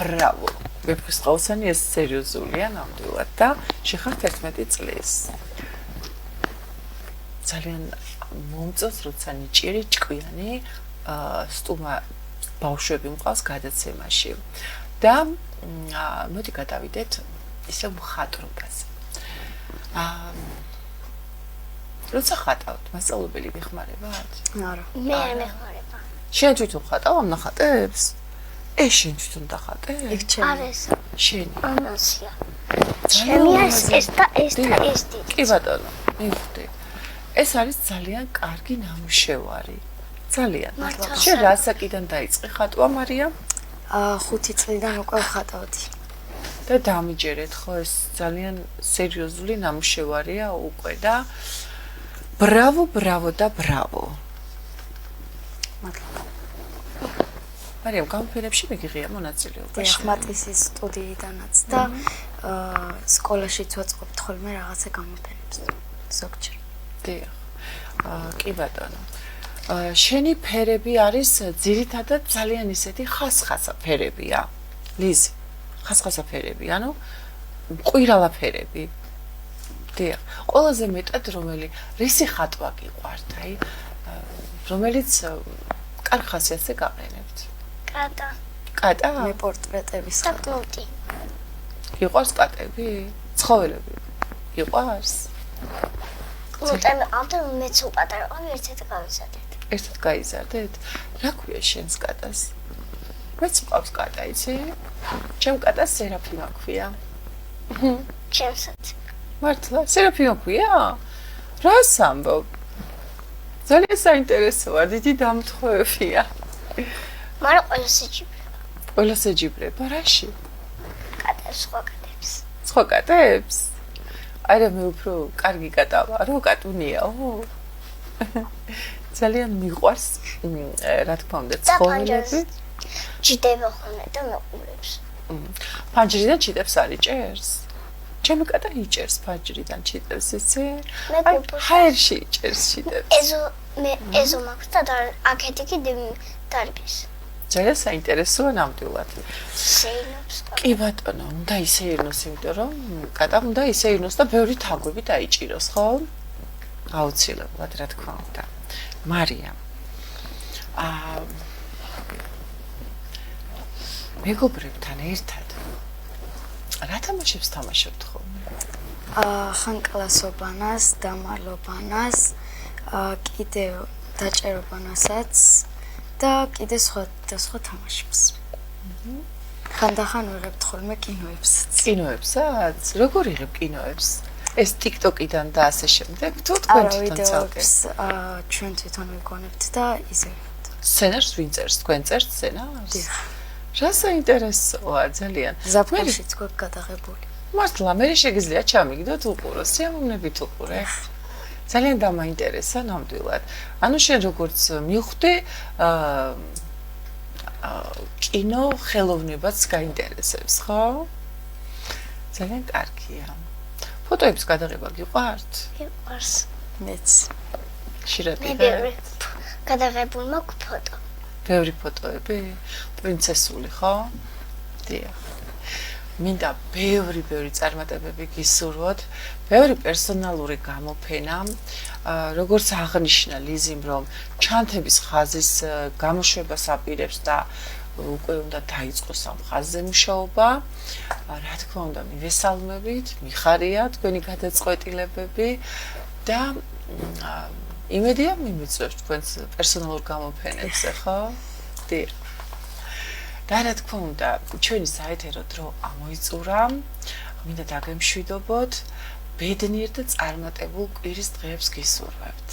ბრავო. ვეფხის ტყავსანი ეს სერიოზულია ნამდვილად და შეხართ 11 წლის. ძალიან მომწონს, როცა ნიჭიერი ჭკვიანი სტუმა ბავშვები მყავს გადაცემაში. და მოდი გადავიდეთ ისე მხატვრობაზე. როცა ხატავთ, მასწავლებელი გეხმარებათ? არა. მე არ მეხმარება. შენ თვითონ ხატავ ამ ნახატებს? ეს შენ თვითონ დახატე? იქ ჩემი. არ ეს შენი. ანონსია. ჩემი ეს და ეს და ეს დიდი. კი ბატონო, მივხვდი. ეს არის ძალიან კარგი ნამუშევარი. ძალიან. მართლა. შენ რა საკიდან დაიწყე ხატვა, მარიამ? 5 წლიდან უკვე ხატავდი. და დამიჯერეთ, ხო, ეს ძალიან სერიოზული ნამუშევარია უკვე და ბრავო, ბრავო და ბრავო. მადლობა. მარიამ, გამოფენებში მიგიღია მონაწილეობა? ხმატისის სტუდიიდანაც და სკოლაშიც ვაწყობთ ხოლმე რაღაცა გამოფენებს. ზოგჯერ. დიახ. კი ბატონო. შენი ფერები არის ძირითადად ძალიან ისეთი ხასხასა ფერებია. ლიზი, ხასხასა ფერები, ანუ ყვირალა ფერები. დიახ. ყველაზე მეტად რისი ხატვა გიყვართ, აი, რომელიც კარგ ხასიათზე გაყენებთ. კატა. კატა? მე პორტრეტების ხატვა. საკმაოდ. გიყვარს კატები? ცხოველები? გიყვარს? ამიტომ მეც უპატარა ვარ, ერთად გავიზარდეთ. ერთად გაიზარდეთ? რა ქვია შენს კატას? მეც მყავს კატა, იცი? ჩემ კატას სერაფიმა ქვია. ჩემსაც. მართლა, სერაფიმა ქვია? რას ამბობ? ძალიან საინტერესოა, დიდი დამთხოვებია. მაგრამ ყველას ეჯიბრება. ყველას ეჯიბრება, რაში? კატებს, სხვა კატებს. სხვა კატებს? არა, მე უფრო კარგი კატა ვარ, კატუნიაო. ძალიან მიყვარს, რა თქმა უნდა, ცხოველები. ჭიდება ხოლმე და მეყურებს. ფანჯრიდან ჩიტებს არ იჭერს? ჩემი კატა იჭერს ფანჯრიდან ჩიტებს, იცი? მე აი, გულფოს ჰაერში იჭერს ჩიტებს. ეზო მაქვს და აქეთი კიდე დარბის. ძალიან საინტერესოა ნამდვილად. შეინობს. კი ბატონო, უნდა ისე ირნოს, იმიტომ რომ კატამ უნდა ისე ირნოს და ბევრი თაგვები დაიჭიროს, ხო? აუცილებლად, რა თქმა უნდა. მარიამ. მეგობრებთან ერთად რა თამაშებს თამაშობთ ხოლმე? ხანკლასობანას, დამალობანას, კიდე დაჭერობანასაც და კიდე სხვა თამაშებს. ხანდახან ვიღებთ ხოლმე კინოებსაც. კინოებსაც? როგორ იღებ კინოებს? ეს TikTok-იდან და ასე შემდეგ, თუ თქვენ თვითონ ცალკე? ჩვენ თვითონ ვიგონებთ და იზევებთ. სცენარს ვინ წერს? თქვენ წერთ სცენარს? დიახ. რა საინტერესოა ძალიან. ზაფხულშიც გვაქვს გადაღებული. მართლა, მე შეგიძლია ჩამიგდოთ უყუროს, სიამოვნებით უყურე. ძალიან დამაინტერესა ნამდვილად. ანუ შენ როგორც მივხვდი, კინო ხელოვნებაც გაინტერესებს, ხო? ძალიან კარგია. ფოტოების გადაღება გიყვართ? მიყვარს. მეც. ხშირად მე იღებთ? გადაღებული მაქვს ფოტო. ბევრი ფოტოები? პრინცესული, ხო? დიახ. მინდა ბევრი წარმატებები გისურვოთ, ბევრი პერსონალური გამოფენა, როგორც აღნიშნა ლიზიმ, რომ ჩანთების ხაზის გამოშვებას აპირებს და უკვე უნდა დაიწყოს ამ ხაზზე მუშაობა. რა თქმა უნდა, მივესალმებით, მიხარია თქვენი გადაწყვეტილებები და იმედია მიმიწვევთ თქვენს პერსონალურ გამოფენებზე, ხო? დიახ. და რა თქმა უნდა, ჩვენი საეთერო დრო ამოიწურა. მინდა დაგემშვიდობოთ, ბედნიერ და წარმატებულ კვირის დღეებს გისურვებთ.